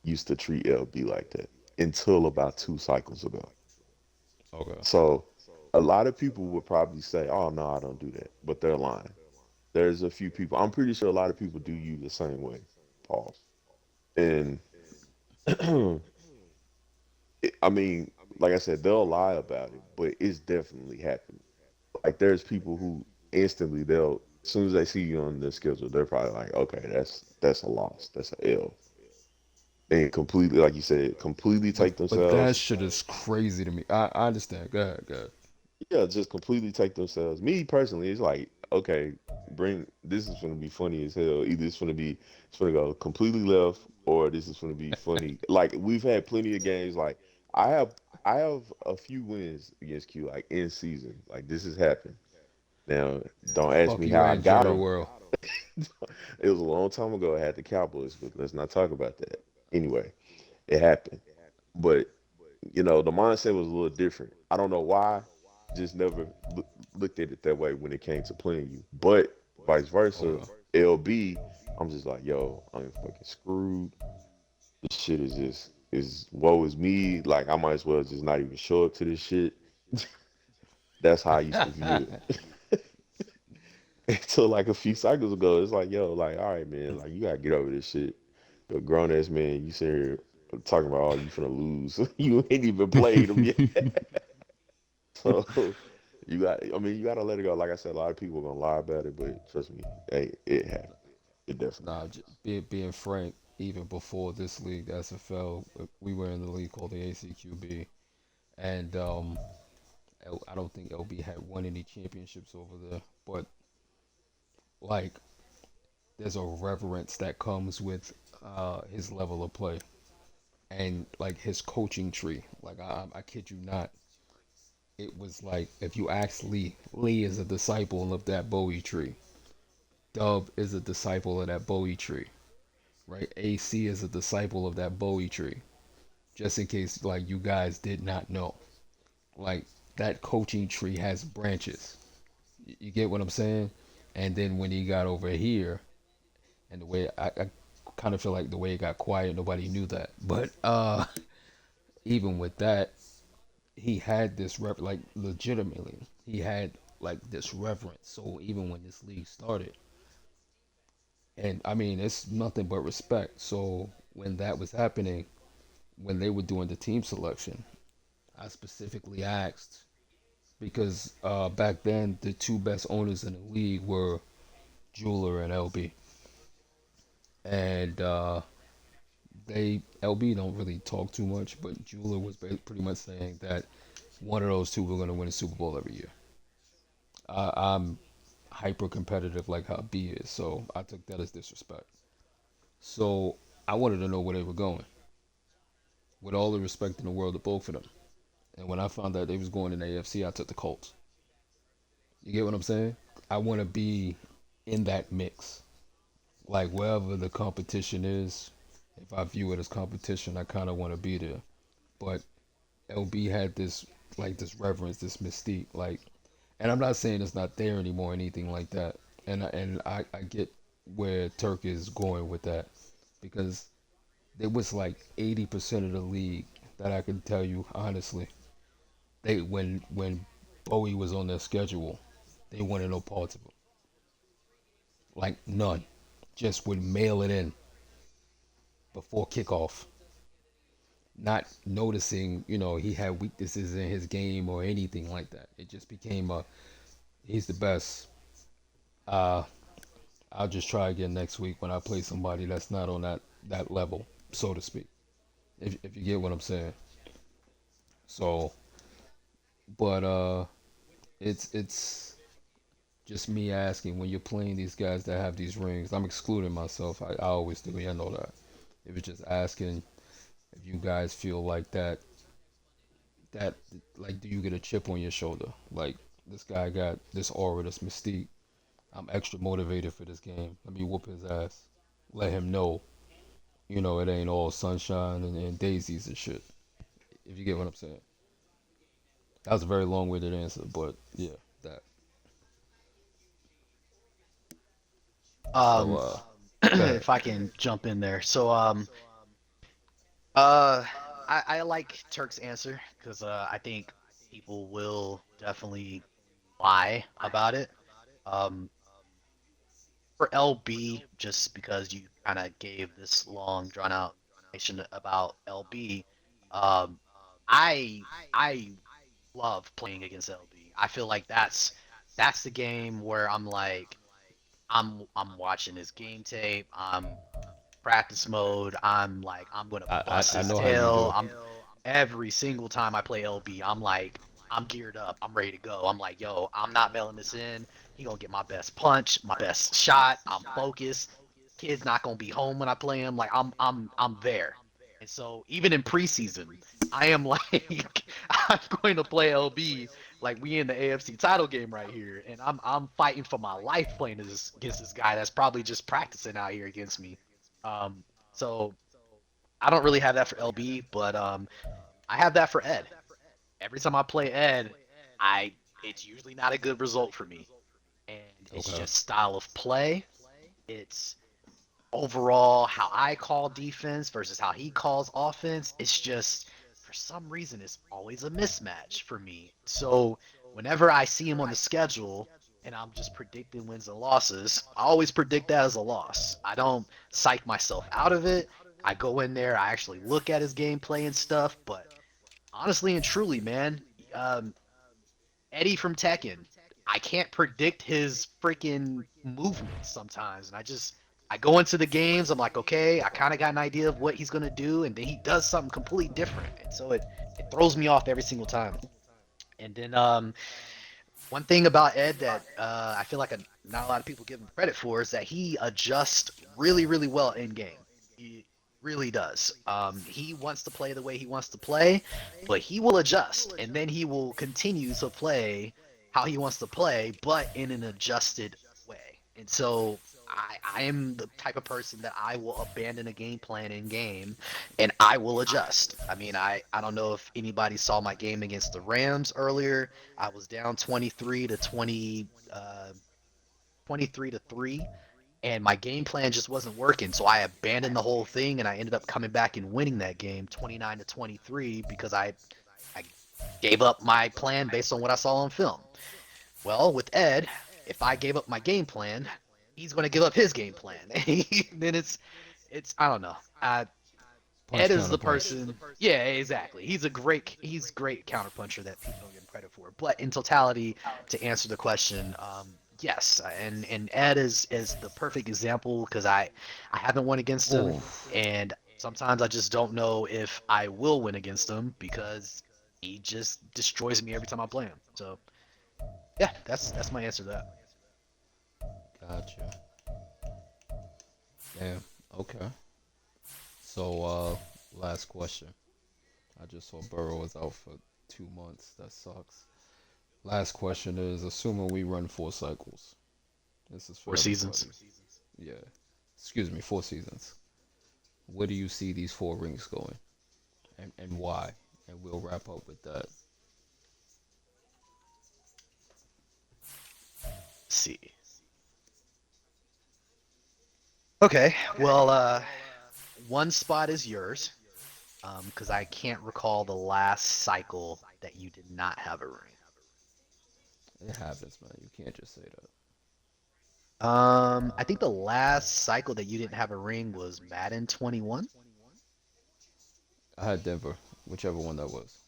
[SPEAKER 4] used to treat LB like that until about 2 cycles ago.
[SPEAKER 1] Okay.
[SPEAKER 4] So a lot of people would probably say, "Oh no, I don't do that," but they're lying. There's a few people. I'm pretty sure a lot of people do you the same way. Pause. And I mean, like I said, they'll lie about it, but it's definitely happened. Like there's people who instantly they'll as soon as they see you on their schedule, they're probably like, okay, that's a loss, that's a L, and completely, like you said, completely take
[SPEAKER 1] But that
[SPEAKER 4] themselves,
[SPEAKER 1] shit is crazy to me. I understand. Go ahead, go ahead.
[SPEAKER 4] yeah, just completely take themselves. Me personally, it's like, okay, bring this is gonna be funny as hell. Either it's gonna go completely left, or this is gonna be funny. Like we've had plenty of games. Like I have I have a few wins against Q, like in season. Like this has happened. Now, don't ask
[SPEAKER 1] Fuck
[SPEAKER 4] me
[SPEAKER 1] you
[SPEAKER 4] how I
[SPEAKER 1] and
[SPEAKER 4] got
[SPEAKER 1] Jerry
[SPEAKER 4] them.
[SPEAKER 1] World.
[SPEAKER 4] It was a long time ago. I had the Cowboys, but let's not talk about that. Anyway, it happened. But the mindset was a little different. I don't know why. Just never looked at it that way when it came to playing you. But vice versa,
[SPEAKER 1] Okay.
[SPEAKER 4] LB, I'm just like, yo, I'm fucking screwed. This shit is just is woe is me. Like I might as well just not even show up to this shit. That's how I used to view it. Until like a few cycles ago, it's like, yo, like, all right, man, like you gotta get over this shit. You're a grown ass man. You sit here talking about, oh, you finna lose. You ain't even played them yet. So I mean, you gotta let it go. Like I said, a lot of people are gonna lie about it, but trust me, hey, it happened. It definitely
[SPEAKER 1] Nah, being frank, even before this league, the SFL, we were in the league called the ACQB, and I don't think LB had won any championships over there, but like, there's a reverence that comes with his level of play and like his coaching tree. Like I kid you not, it was like if you ask Lee, Lee is a disciple of that Bowie tree. Dub is a disciple of that Bowie tree, right? AC is a disciple of that Bowie tree. Just in case like you guys did not know, like that coaching tree has branches. You get what I'm saying? And then when he got over here, and the way I kind of feel like the way it got quiet, nobody knew that. But even with that, he had this like legitimately, he had like this reverence. So even when this league started, and I mean it's nothing but respect. So when that was happening, when they were doing the team selection, I specifically asked because back then the two best owners in the league were Jeweler and LB, and they LB don't really talk too much, but Jeweler was pretty much saying that one of those two were going to win a Super Bowl every year. I'm hyper competitive like how B is, so I took that as disrespect. So I wanted to know where they were going, with all the respect in the world to both of them. And when I found out they was going in the AFC, I took the Colts. You get what I'm saying? I want to be in that mix, like wherever the competition is. If I view it as competition, I kind of want to be there. But LB had this like this reverence, this mystique, like, and I'm not saying it's not there anymore, or anything like that. And I get where Turk is going with that because there was like 80% of the league that I can tell you honestly. They when Bowie was on their schedule, they wanted no parts of him. Like none. Just would mail it in before kickoff. Not noticing, he had weaknesses in his game or anything like that. It just became he's the best. Uh, I'll just try again next week when I play somebody that's not on that level, so to speak. If you get what I'm saying. So, but it's just me asking when you're playing these guys that have these rings. I'm excluding myself. I always do. I know that. It was just asking if you guys feel like that like do you get a chip on your shoulder? Like this guy got this aura, this mystique. I'm extra motivated for this game. Let me whoop his ass. Let him know, it ain't all sunshine and daisies and shit. If you get what I'm saying. That was a very long-winded answer, but yeah, that. So
[SPEAKER 3] Um,
[SPEAKER 1] go ahead.
[SPEAKER 3] if I can jump in there. Uh, I like Turk's answer because I think people will definitely lie about it. Um, for LB, just because you kind of gave this long, drawn out explanation about LB, um, I I love playing against LB. I feel like that's the game where I'm like I'm watching his game tape. I'm practice mode. I'm like I'm gonna bust
[SPEAKER 1] I
[SPEAKER 3] his
[SPEAKER 1] know how you
[SPEAKER 3] tail.
[SPEAKER 1] do.
[SPEAKER 3] I'm every single time I play LB, I'm like I'm geared up. I'm ready to go. I'm like, yo, I'm not mailing this in. He gonna get my best punch, my best shot. I'm focused. Kid's not gonna be home when I play him. Like I'm there. And so even in preseason, I am like I'm going to play LB like we in the AFC title game right here, and I'm fighting for my life playing against this guy that's probably just practicing out here against me. Um, so I don't really have that for LB, but I have that for Ed. Every time I play Ed, I it's usually not a good result for me, and it's
[SPEAKER 1] Okay.
[SPEAKER 3] just style of play. It's overall how I call defense versus how he calls offense. It's just for some reason it's always a mismatch for me. So whenever I see him on the schedule and I'm just predicting wins and losses, I always predict that as a loss. I don't psych myself out of it. I go in there, I actually look at his gameplay and stuff, but honestly and truly, man, um, Eddie from Tekken. I can't predict his freaking movements sometimes, and I go into the games. I'm like, okay, I kind of got an idea of what he's gonna do, and then he does something completely different, and so it throws me off every single time. And then one thing about Ed that I feel like not a lot of people give him credit for is that he adjusts really well in game. He really does. He wants to play the way he wants to play, but he will adjust, and then he will continue to play how he wants to play, but in an adjusted way. And so I am the type of person that I will abandon a game plan in game and I will adjust. I mean, I don't know if anybody saw my game against the Rams earlier. I was down 23 to 20, 23 to 3, and my game plan just wasn't working. So I abandoned the whole thing, and I ended up coming back and winning that game 29 to 23 because I gave up my plan based on what I saw on film. Well, with Ed, if I gave up my game plan, he's going to give up his game plan. Then it's I don't know.
[SPEAKER 1] Punch
[SPEAKER 3] Ed is
[SPEAKER 1] counter
[SPEAKER 3] the
[SPEAKER 1] punch.
[SPEAKER 3] person. Yeah, exactly. He's great counterpuncher that people don't give him credit for. But in totality, to answer the question, yes, and Ed is the perfect example because I haven't won against him,
[SPEAKER 1] Oof.
[SPEAKER 3] and sometimes I just don't know if I will win against him because he just destroys me every time I play him. So yeah, that's my answer to that.
[SPEAKER 1] Gotcha. Damn. Okay. So last question. I just saw Burrow was out for 2 months. That sucks. Last question is assuming we run 4 cycles. This is for
[SPEAKER 3] Four seasons.
[SPEAKER 1] everybody. Yeah. Excuse me, 4 seasons. Where do you see these 4 rings going? And why? And we'll wrap up with that.
[SPEAKER 3] Let's see. Okay. Well, one spot is yours, because I can't recall the last cycle that you did not have a ring.
[SPEAKER 1] It happens, man. You can't just say that.
[SPEAKER 3] I think the last cycle that you didn't have a ring was Madden 21.
[SPEAKER 1] I had Denver, whichever one that was.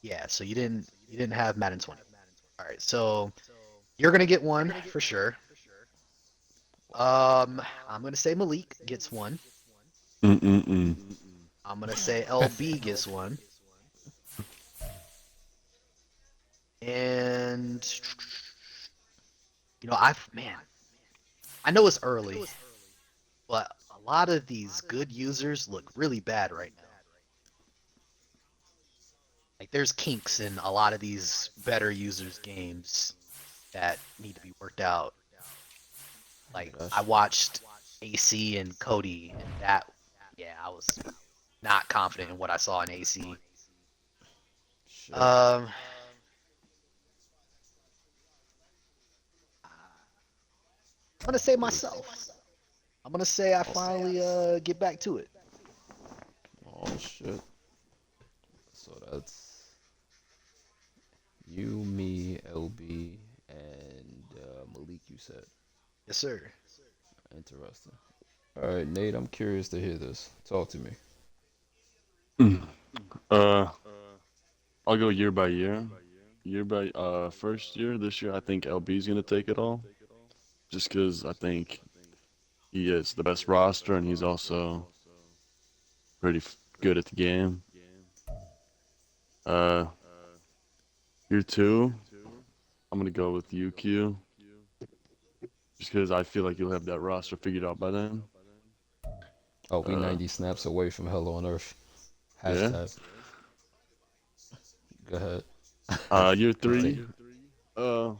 [SPEAKER 3] Yeah, so you didn't have Madden 20. All right, so you're gonna get one for sure. I'm gonna say Malik gets one.
[SPEAKER 2] Mm-mm-mm.
[SPEAKER 3] I'm gonna say LB gets one. And I know it's early, but a lot of these good users look really bad right now. Like there's kinks in a lot of these better users games that need to be worked out. Like
[SPEAKER 1] That's
[SPEAKER 3] I watched AC and Cody, and yeah, I was not confident in what I saw in AC.
[SPEAKER 1] shit.
[SPEAKER 3] I'm gonna say myself. I'm gonna say I finally get back to it.
[SPEAKER 1] Oh shit. So that's you, me, LB, and Malik. You said
[SPEAKER 3] Yes, sir.
[SPEAKER 1] interesting. All right, Nate. I'm curious to hear this. Talk to me.
[SPEAKER 2] Uh, I'll go year by year. Year by first year this year, I think LB's gonna take it all, just because I think he is the best roster and he's also pretty good at the game. Uh, year two, I'm gonna go with UQ, just because I feel like you'll have that roster figured out by then.
[SPEAKER 1] Oh, we
[SPEAKER 2] Uh,
[SPEAKER 1] 90 snaps away from hell on earth.
[SPEAKER 2] yeah.
[SPEAKER 1] Hashtag. Go ahead.
[SPEAKER 2] Year
[SPEAKER 1] Continue.
[SPEAKER 2] three, uh,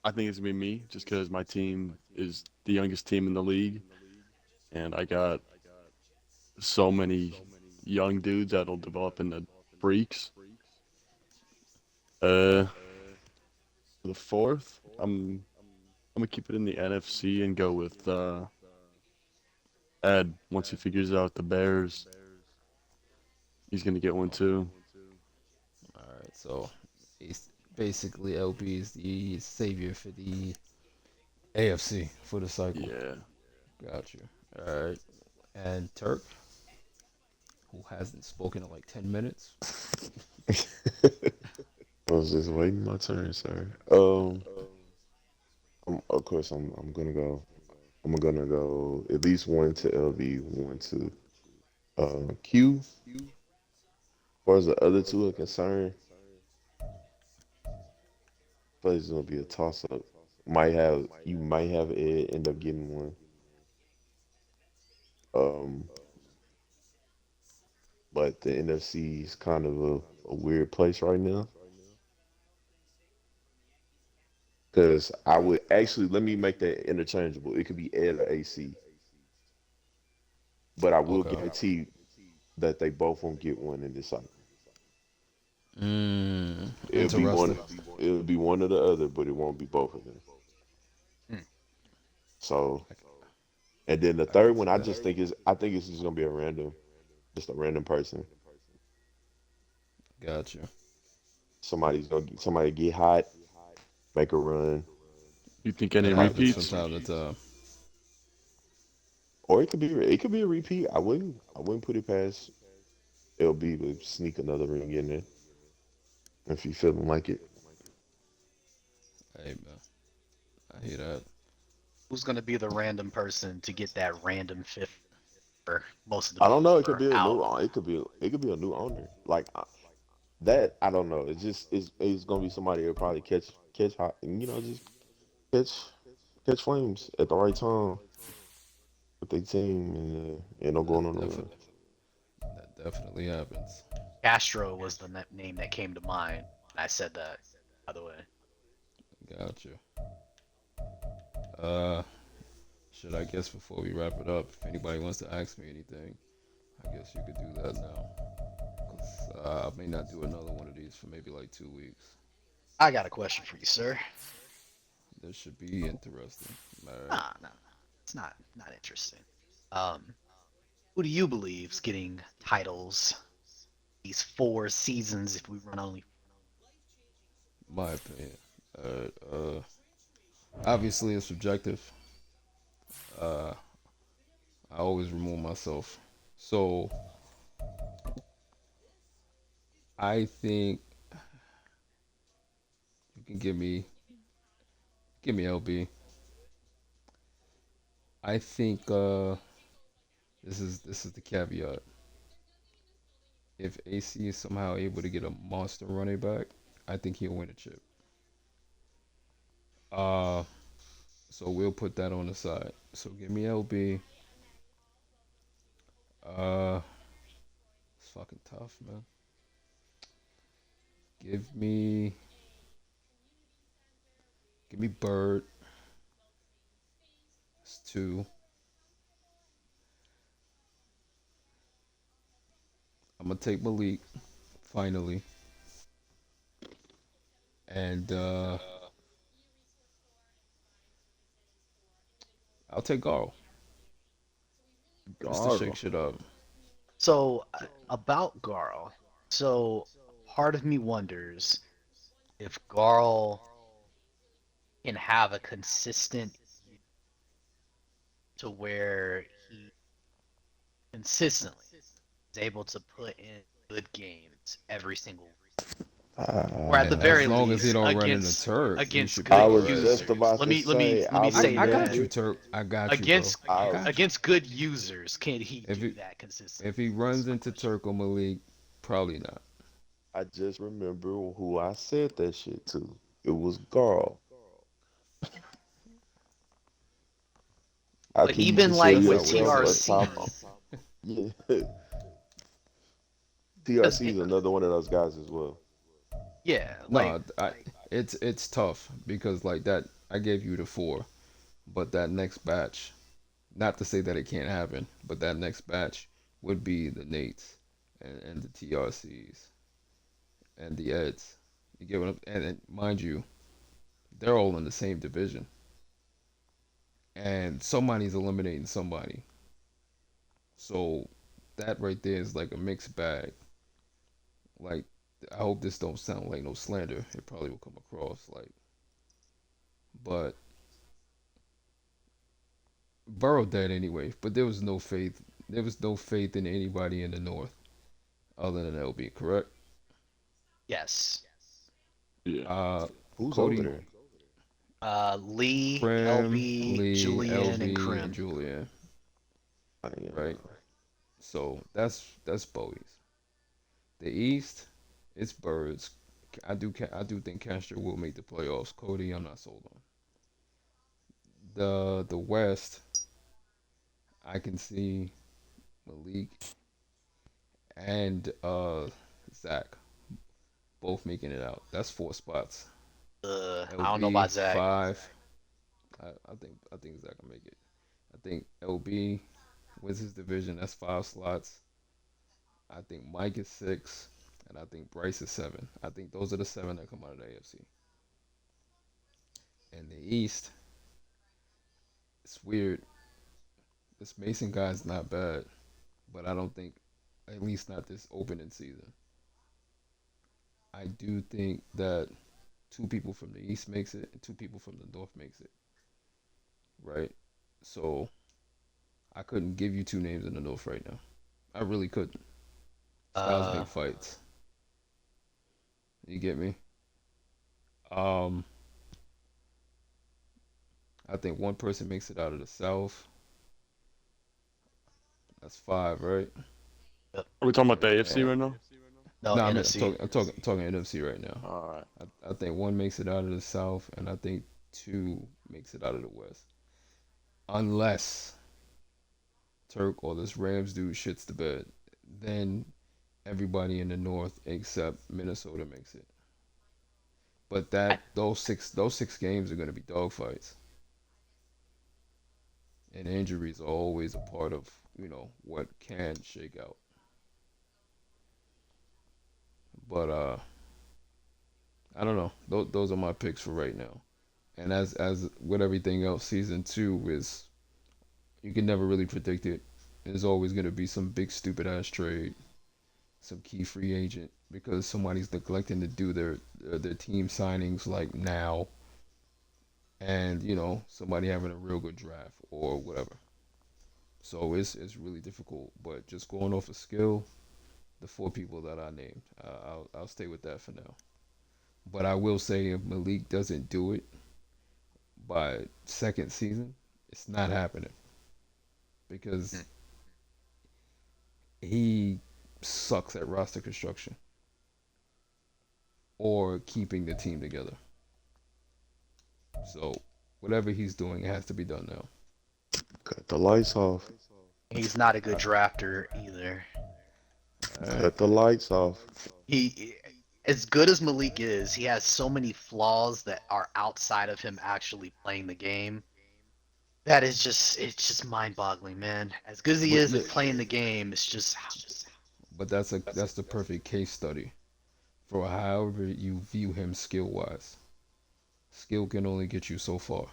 [SPEAKER 2] I think it's gonna be me, just because my team is the youngest team in the league, and I got so many young dudes that'll develop into freaks. For the fourth, I'm gonna keep it in the NFC and go with Ed. Once he figures out the Bears, he's gonna get one too.
[SPEAKER 1] All right, so basically LB is the savior for the AFC for the cycle.
[SPEAKER 2] Yeah.
[SPEAKER 1] Got you. All right, and Turk, who hasn't spoken in like 10 minutes.
[SPEAKER 4] I was just waiting my turn, sir. Of course, I'm gonna go. I'm gonna go at least one to LV, one to Q. As far as the other two are concerned, I feel like it's gonna be a toss up. You might have Ed end up getting one. Um, but the NFC is kind of a weird place right now. Because I would actually let me make that interchangeable. It could be Ed or AC, but I will
[SPEAKER 1] Okay.
[SPEAKER 4] guarantee that they both won't get one in this cycle. It'll be one.
[SPEAKER 1] Interesting.
[SPEAKER 4] It'll be one or the other, but it won't be both of them.
[SPEAKER 3] Hmm.
[SPEAKER 4] So,
[SPEAKER 1] I,
[SPEAKER 4] and then the
[SPEAKER 1] I can
[SPEAKER 4] third one,
[SPEAKER 1] see that.
[SPEAKER 4] I think it's just gonna be just a random person.
[SPEAKER 1] Got you.
[SPEAKER 4] Somebody get hot, make a run,
[SPEAKER 2] You think any
[SPEAKER 1] That happens from
[SPEAKER 2] repeats?
[SPEAKER 1] time to time.
[SPEAKER 4] or it could be a repeat. I wouldn't put it past LB to sneak another ring in there if you feeling like it.
[SPEAKER 1] Hey man, I hear that.
[SPEAKER 3] Who's gonna be the random person to get that random fifth for most of the
[SPEAKER 4] I don't
[SPEAKER 3] people
[SPEAKER 4] know. It
[SPEAKER 3] who
[SPEAKER 4] could
[SPEAKER 3] are
[SPEAKER 4] be a
[SPEAKER 3] out?
[SPEAKER 4] new. It could be a new owner. Like that. I don't know. It's gonna be somebody that'll probably catch hot and just catch catch flames at the right time with their team and end up
[SPEAKER 1] That
[SPEAKER 4] going on the run.
[SPEAKER 1] definitely that definitely happens.
[SPEAKER 3] Castro was the name that came to mind. And I said that, by the way.
[SPEAKER 1] Got you. Uh, should I guess before we wrap it up, if anybody wants to ask me anything, I guess you could do that now. 'Cause I may not do another one of these for maybe like 2 weeks.
[SPEAKER 3] I got a question for you, sir.
[SPEAKER 1] This should be interesting. All right.
[SPEAKER 3] Nah, it's not interesting. Um, Who do you believe's getting titles these 4 seasons if we run only?
[SPEAKER 1] My opinion. Obviously, it's subjective. Uh, I always remove myself. So I think you can give me LB. I think this is the caveat. If AC is somehow able to get a monster running back, I think he'll win a chip. Uh, so we'll put that on the side. So give me LB. Uh, it's fucking tough, man. Give me give me Bird. It's two. I'm gonna take Malik finally, and I'll take Garl just to shake
[SPEAKER 2] Garl.
[SPEAKER 1] shit up.
[SPEAKER 3] So about Garl. So part of me wonders if Garl can have a consistent to where he consistently is able to put in good games every single week. Or at the
[SPEAKER 1] As
[SPEAKER 3] very
[SPEAKER 1] long as he
[SPEAKER 3] least
[SPEAKER 1] don't run into Turk, he
[SPEAKER 3] against
[SPEAKER 1] should be
[SPEAKER 3] good
[SPEAKER 4] I was
[SPEAKER 1] alright.
[SPEAKER 4] just
[SPEAKER 3] users.
[SPEAKER 4] about
[SPEAKER 3] Let
[SPEAKER 4] to
[SPEAKER 3] me let me
[SPEAKER 4] say,
[SPEAKER 3] let me
[SPEAKER 4] I
[SPEAKER 3] say
[SPEAKER 1] I got
[SPEAKER 3] that
[SPEAKER 1] you,
[SPEAKER 4] remember.
[SPEAKER 1] Turk. I got you, bro.
[SPEAKER 3] against
[SPEAKER 1] I
[SPEAKER 4] I
[SPEAKER 1] got you.
[SPEAKER 3] against good users, can he
[SPEAKER 1] If
[SPEAKER 3] do
[SPEAKER 1] he
[SPEAKER 3] that consistently?
[SPEAKER 1] if he
[SPEAKER 3] That's
[SPEAKER 1] runs
[SPEAKER 3] my
[SPEAKER 1] into
[SPEAKER 3] question.
[SPEAKER 1] Turk or Malik, probably not.
[SPEAKER 4] I just remember who I said that shit to. It was Garl. I
[SPEAKER 3] But
[SPEAKER 4] think you
[SPEAKER 3] even
[SPEAKER 4] consider
[SPEAKER 3] like
[SPEAKER 1] That's
[SPEAKER 3] with
[SPEAKER 1] not what he
[SPEAKER 4] yourself a
[SPEAKER 1] said.
[SPEAKER 4] top.
[SPEAKER 3] TRC,
[SPEAKER 4] Yeah,
[SPEAKER 3] because
[SPEAKER 4] TRC is another one of those guys as well.
[SPEAKER 3] yeah, like
[SPEAKER 1] No, it's tough because like that I gave you the four, but that next batch, not to say that it can't happen, but that next batch would be the Nates and the TRCs and the Eds. You get what I'm, and mind you, they're all in the same division, and somebody's eliminating somebody. So that right there is like a mixed bag. Like I hope this don't sound like no slander. It probably will come across like, but Burrow dead anyway. But there was no faith. There was no faith in anybody in the North other than LB. Correct?
[SPEAKER 3] yes.
[SPEAKER 2] Yeah.
[SPEAKER 4] Who's over
[SPEAKER 1] Cody,
[SPEAKER 4] there?
[SPEAKER 3] Lee,
[SPEAKER 1] Prim,
[SPEAKER 3] LB,
[SPEAKER 1] Lee,
[SPEAKER 3] Julian, and
[SPEAKER 1] LB, and
[SPEAKER 3] Krim.
[SPEAKER 1] Julian.
[SPEAKER 4] I ain't
[SPEAKER 1] Right? So that's Bowie's. The East, it's Birds. I do think Castro will make the playoffs. Cody, I'm not sold on. The West, I can see Malik and Zach both making it out. That's four spots.
[SPEAKER 3] I don't know
[SPEAKER 1] LB
[SPEAKER 3] about Zach.
[SPEAKER 1] five. I think Zach can make it. I think LB wins his division. That's five slots. I think Mike is six, and I think Bryce is seven. I think those are the seven that come out of the AFC. And the East, it's weird. This Mason guy is not bad, but I don't think, at least not this opening season. I do think that two people from the East makes it, and two people from the North makes it. Right? So I couldn't give you two names in the North right now. I really couldn't. Styles
[SPEAKER 3] Uh,
[SPEAKER 1] make fights. You get me? Um, I think one person makes it out of the South. That's five, right?
[SPEAKER 2] Are we talking about the AFC
[SPEAKER 1] And
[SPEAKER 2] right now?
[SPEAKER 3] no,
[SPEAKER 1] no, I'm
[SPEAKER 3] NFC.
[SPEAKER 1] talking NFC right now.
[SPEAKER 2] All right.
[SPEAKER 1] I think one makes it out of the South, and I think two makes it out of the West, unless Turk or this Rams dude shits the bed. Then everybody in the North except Minnesota makes it. But
[SPEAKER 3] I,
[SPEAKER 1] those six games are going to be dogfights, and injuries are always a part of what can shake out. But I don't know. Those are my picks for right now. And as with everything else, season two is you can never really predict it there's always going to be some big stupid ass trade, some key free agent because somebody's neglecting to do their team signings like now, and somebody having a real good draft or whatever. So it's really difficult. But just going off of skill, the four people that I named, I'll stay with that for now. But I will say if Malik doesn't do it by second season, it's not happening because he sucks at roster construction or keeping the team together. So whatever he's doing, it has to be done now.
[SPEAKER 4] Cut the lights off.
[SPEAKER 3] He's not a good drafter either.
[SPEAKER 4] Cut the lights off.
[SPEAKER 3] He, as good as Malik is, he has so many flaws that are outside of him actually playing the game. That is it's just mind-boggling, man. As good as he is at playing the game, it's just.
[SPEAKER 1] But that's the perfect case study for however you view him skill-wise. Skill can only get you so far,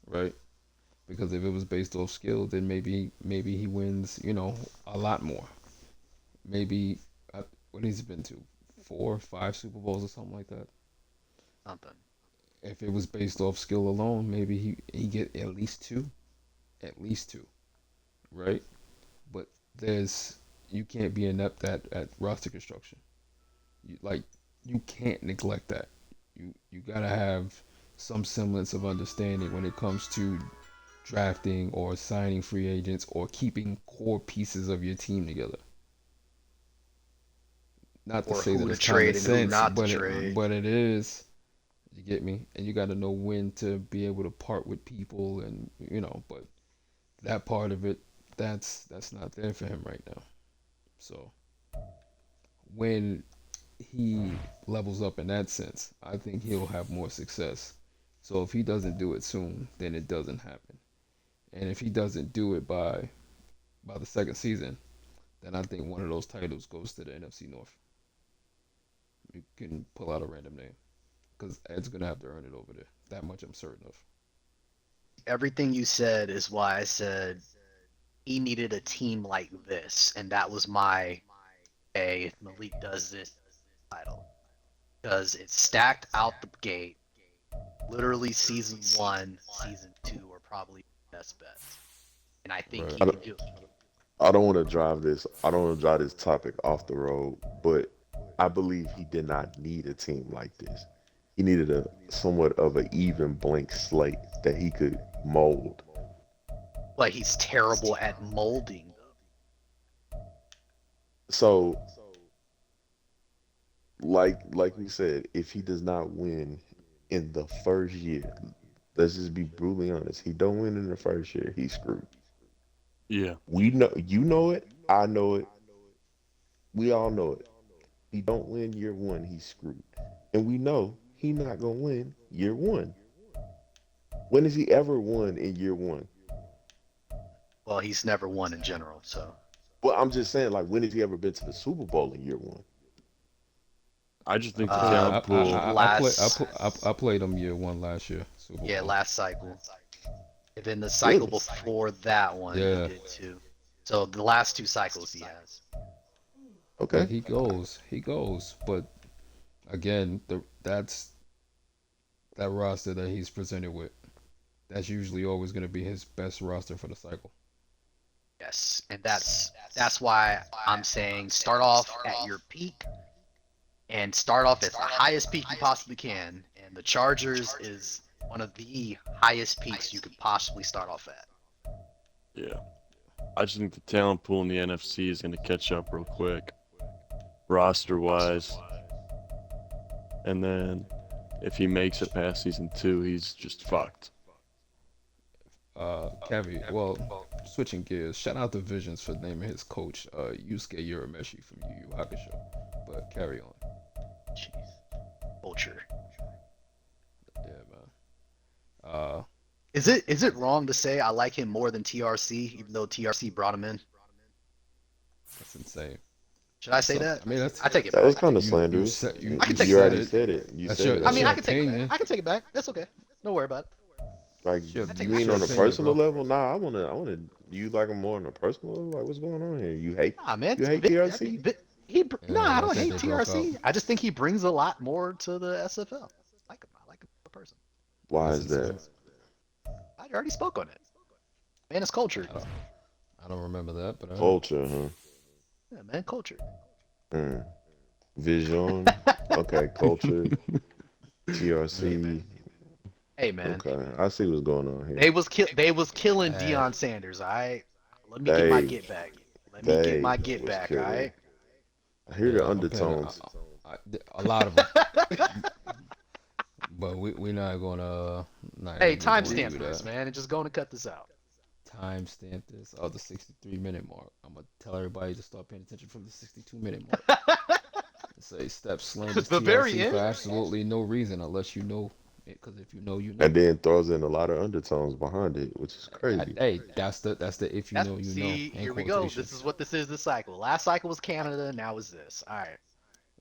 [SPEAKER 1] right? Because if it was based off skill, then maybe he wins, a lot more. Maybe what has he been to? 4 or 5 Super Bowls or something like that.
[SPEAKER 3] Something.
[SPEAKER 1] If it was based off skill alone, maybe he get at least 2, right? But you can't be inept at roster construction. You can't neglect that. You gotta have some semblance of understanding when it comes to drafting or signing free agents or keeping core pieces of your team together. Not to say that it's common sense, but it is. You get me? And you got to know when to be able to part with people, and but that part of it, that's not there for him right now. So when he levels up in that sense, I think he'll have more success. So if he doesn't do it soon, then it doesn't happen. And if he doesn't do it by the second season, then I think one of those titles goes to the NFC North. You can pull out a random name because Ed's gonna have to earn it over there. That much I'm certain of.
[SPEAKER 3] Everything you said is why I said he needed a team like this, and that was my if Malik does this title because it's stacked out the gate. Literally, season 1, season 2 are probably the best bets, and I think he can do it.
[SPEAKER 4] I don't want to drive this. I don't want to drive this topic off the road, but I believe he did not need a team like this. He needed a somewhat of an even blank slate that he could mold.
[SPEAKER 3] But he's terrible at molding.
[SPEAKER 4] So, like we said, if he does not win in the first year, let's just be brutally honest. He don't win in the first year, he's screwed.
[SPEAKER 2] Yeah.
[SPEAKER 4] We know, you know it. I know it. We all know it. He don't win year 1, he's screwed. And we know he not gonna win year 1. When has he ever won in year 1?
[SPEAKER 3] Well, he's never won in general, so.
[SPEAKER 4] Well, I'm just saying, like, when has he ever been to the Super Bowl in year 1?
[SPEAKER 2] I just think the
[SPEAKER 1] I,
[SPEAKER 2] talent pool.
[SPEAKER 1] I played him year 1 last year. Super
[SPEAKER 3] Yeah,
[SPEAKER 1] Bowl.
[SPEAKER 3] last cycle. And then the cycle
[SPEAKER 4] Really?
[SPEAKER 3] before that one,
[SPEAKER 1] Yeah.
[SPEAKER 3] he did too. So the last 2 cycles he has.
[SPEAKER 4] Okay.
[SPEAKER 1] He goes. But again, that's that roster that he's presented with. That's usually always going to be his best roster for the cycle.
[SPEAKER 3] Yes, and that's why I'm saying start off at your peak and start off at the highest peak you possibly can. And the Chargers is one of the highest peaks you could possibly start off at.
[SPEAKER 2] Yeah. I just think the talent pool in the NFC is going to catch up real quick, roster-wise. And then if he makes it past season 2, he's just fucked.
[SPEAKER 1] Cavi, well, switching gears, shout out to Visions for naming his coach Yusuke Urameshi from Yu Yu Hakusho. But carry on.
[SPEAKER 3] Jeez. Vulture.
[SPEAKER 1] Yeah, man.
[SPEAKER 3] Is it wrong to say I like him more than TRC, even though TRC brought him in?
[SPEAKER 1] That's insane.
[SPEAKER 3] Should I say that?
[SPEAKER 1] I mean, that's
[SPEAKER 3] I take it
[SPEAKER 4] That was
[SPEAKER 3] back.
[SPEAKER 4] kind of
[SPEAKER 1] you
[SPEAKER 4] slanderous.
[SPEAKER 1] said,
[SPEAKER 3] I can take
[SPEAKER 4] You
[SPEAKER 3] that.
[SPEAKER 4] already said it. You
[SPEAKER 1] That's
[SPEAKER 4] said
[SPEAKER 1] your-
[SPEAKER 4] it.
[SPEAKER 3] I mean,
[SPEAKER 1] your
[SPEAKER 3] I can take it
[SPEAKER 1] opinion.
[SPEAKER 3] back. I can take it back. That's okay. Don't worry about it.
[SPEAKER 4] Like
[SPEAKER 1] Should
[SPEAKER 3] I take
[SPEAKER 4] you
[SPEAKER 3] my
[SPEAKER 4] mean
[SPEAKER 1] your
[SPEAKER 4] on a
[SPEAKER 3] chances.
[SPEAKER 1] opinion,
[SPEAKER 4] personal
[SPEAKER 1] bro.
[SPEAKER 4] level? Nah, I wanna. You like him more on a personal level? Like what's going on here?
[SPEAKER 3] Nah, man.
[SPEAKER 4] You hate
[SPEAKER 3] I mean,
[SPEAKER 4] TRC?
[SPEAKER 3] nah, I
[SPEAKER 1] Yeah, I
[SPEAKER 3] don't
[SPEAKER 1] think
[SPEAKER 3] hate
[SPEAKER 1] they broke up.
[SPEAKER 3] TRC. I just think he brings a lot more to the SFL. I like him as a person.
[SPEAKER 4] Why
[SPEAKER 1] That's
[SPEAKER 4] is that?
[SPEAKER 1] insane.
[SPEAKER 3] I already spoke on it. Man, it's culture.
[SPEAKER 1] I don't, I don't remember that, but
[SPEAKER 4] Culture, huh?
[SPEAKER 3] Yeah, man, culture.
[SPEAKER 4] Mm. Vision. Okay, culture.
[SPEAKER 3] Hey,
[SPEAKER 1] yeah.
[SPEAKER 3] man.
[SPEAKER 4] TRC.
[SPEAKER 3] Hey, man.
[SPEAKER 4] Okay, I see what's going on here.
[SPEAKER 3] They was killing
[SPEAKER 1] Uh,
[SPEAKER 3] Deion Sanders. All right. Let me get my
[SPEAKER 4] They,
[SPEAKER 3] get back. Let me get
[SPEAKER 4] they
[SPEAKER 3] my get
[SPEAKER 4] was
[SPEAKER 3] back. All
[SPEAKER 4] killing.
[SPEAKER 3] right.
[SPEAKER 4] I hear the
[SPEAKER 1] yeah, I'm paying
[SPEAKER 4] undertones.
[SPEAKER 1] a lot of them, but we're not gonna
[SPEAKER 3] Hey,
[SPEAKER 1] go
[SPEAKER 4] We,
[SPEAKER 3] timestamp
[SPEAKER 1] through
[SPEAKER 3] this,
[SPEAKER 1] that.
[SPEAKER 3] man, and just going to cut this out.
[SPEAKER 1] Timestamp this of the 63-minute mark. I'm gonna tell everybody to start paying attention from the 62-minute mark. Say Step slanders
[SPEAKER 3] The very
[SPEAKER 1] TRC for
[SPEAKER 3] end.
[SPEAKER 1] absolutely no reason unless you know it. Because if you know, you
[SPEAKER 4] and
[SPEAKER 1] know.
[SPEAKER 4] then throws in a lot of undertones behind it, which is crazy.
[SPEAKER 1] Hey, that's the if you
[SPEAKER 3] That's
[SPEAKER 1] know, you know
[SPEAKER 3] see.
[SPEAKER 1] in
[SPEAKER 3] Here we go. This
[SPEAKER 1] quotations.
[SPEAKER 3] is what this is. This cycle. Last cycle was Canada. Now is this. All right.
[SPEAKER 4] I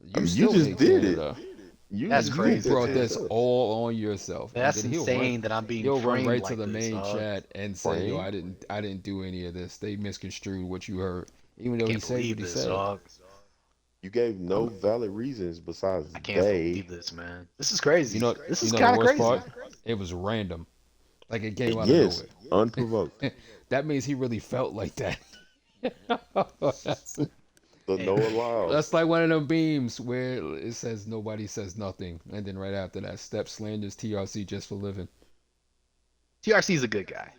[SPEAKER 1] You
[SPEAKER 4] mean, you
[SPEAKER 1] still
[SPEAKER 4] just
[SPEAKER 1] hate
[SPEAKER 4] did it.
[SPEAKER 1] Canada,
[SPEAKER 3] That's
[SPEAKER 1] and you
[SPEAKER 4] did
[SPEAKER 3] crazy,
[SPEAKER 4] that to
[SPEAKER 1] brought
[SPEAKER 3] man.
[SPEAKER 1] this
[SPEAKER 4] yourself.
[SPEAKER 1] all on yourself. And
[SPEAKER 3] That's
[SPEAKER 1] then
[SPEAKER 3] insane that I'm being
[SPEAKER 1] he'll run
[SPEAKER 3] framed
[SPEAKER 1] right to
[SPEAKER 3] like
[SPEAKER 1] the
[SPEAKER 3] this,
[SPEAKER 1] main
[SPEAKER 3] dog.
[SPEAKER 1] chat and say, "Yo,
[SPEAKER 4] Frame.
[SPEAKER 1] I didn't do any of this. They misconstrued what you heard." Even
[SPEAKER 3] I
[SPEAKER 1] though he
[SPEAKER 3] can't
[SPEAKER 1] said
[SPEAKER 3] believe
[SPEAKER 1] what he
[SPEAKER 3] this,
[SPEAKER 1] said.
[SPEAKER 3] dog.
[SPEAKER 4] You gave
[SPEAKER 1] I'm,
[SPEAKER 4] no valid reasons besides
[SPEAKER 3] I can't
[SPEAKER 4] they.
[SPEAKER 3] believe this, man. This is
[SPEAKER 1] you
[SPEAKER 3] crazy.
[SPEAKER 1] know,
[SPEAKER 3] This
[SPEAKER 1] you
[SPEAKER 3] is
[SPEAKER 1] know the
[SPEAKER 3] kind of
[SPEAKER 1] worst
[SPEAKER 3] crazy.
[SPEAKER 1] part? It was random. Like it came out of
[SPEAKER 4] Yes,
[SPEAKER 1] nowhere.
[SPEAKER 4] unprovoked.
[SPEAKER 1] That means he really felt like that. that's,
[SPEAKER 4] The
[SPEAKER 3] Hey,
[SPEAKER 4] Noah
[SPEAKER 3] man.
[SPEAKER 4] Lyles.
[SPEAKER 1] that's like one of them beams where it says nobody says nothing, and then right after that, Step slanders TRC just for living.
[SPEAKER 3] TRC is a good guy.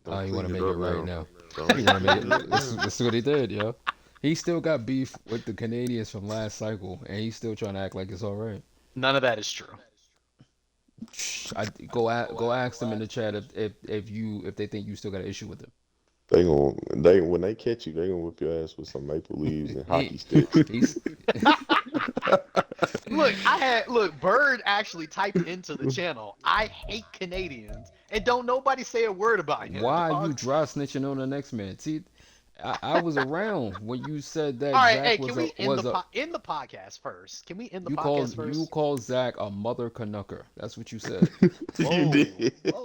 [SPEAKER 4] Don't
[SPEAKER 1] You want
[SPEAKER 4] clean
[SPEAKER 1] to
[SPEAKER 4] it
[SPEAKER 1] make it
[SPEAKER 4] up
[SPEAKER 1] right
[SPEAKER 4] now.
[SPEAKER 1] now.
[SPEAKER 4] Don't
[SPEAKER 1] You want to make
[SPEAKER 4] clean it
[SPEAKER 1] it.
[SPEAKER 4] up now.
[SPEAKER 1] This is what he did, yo. He still got beef with the Canadians from last cycle, and he's still trying to act like it's all right.
[SPEAKER 3] None of that is true.
[SPEAKER 1] Go ask them in the chat if they think you still got an issue with him.
[SPEAKER 4] They when they catch you, they gonna whip your ass with some maple leaves and hockey
[SPEAKER 1] He
[SPEAKER 4] sticks.
[SPEAKER 1] he's
[SPEAKER 3] Look, Bird actually typed into the channel. I hate Canadians, and don't nobody say a word about him,
[SPEAKER 1] why you
[SPEAKER 3] dog.
[SPEAKER 1] dry snitching on the next man? See, I was around when you said
[SPEAKER 3] All
[SPEAKER 1] that
[SPEAKER 3] right,
[SPEAKER 1] Zach
[SPEAKER 3] hey, can we end the podcast first? Can we end the podcast
[SPEAKER 1] you
[SPEAKER 3] first?
[SPEAKER 1] called Zach a mother canucker. That's what you said.
[SPEAKER 4] You
[SPEAKER 3] Whoa,
[SPEAKER 4] did.
[SPEAKER 3] whoa.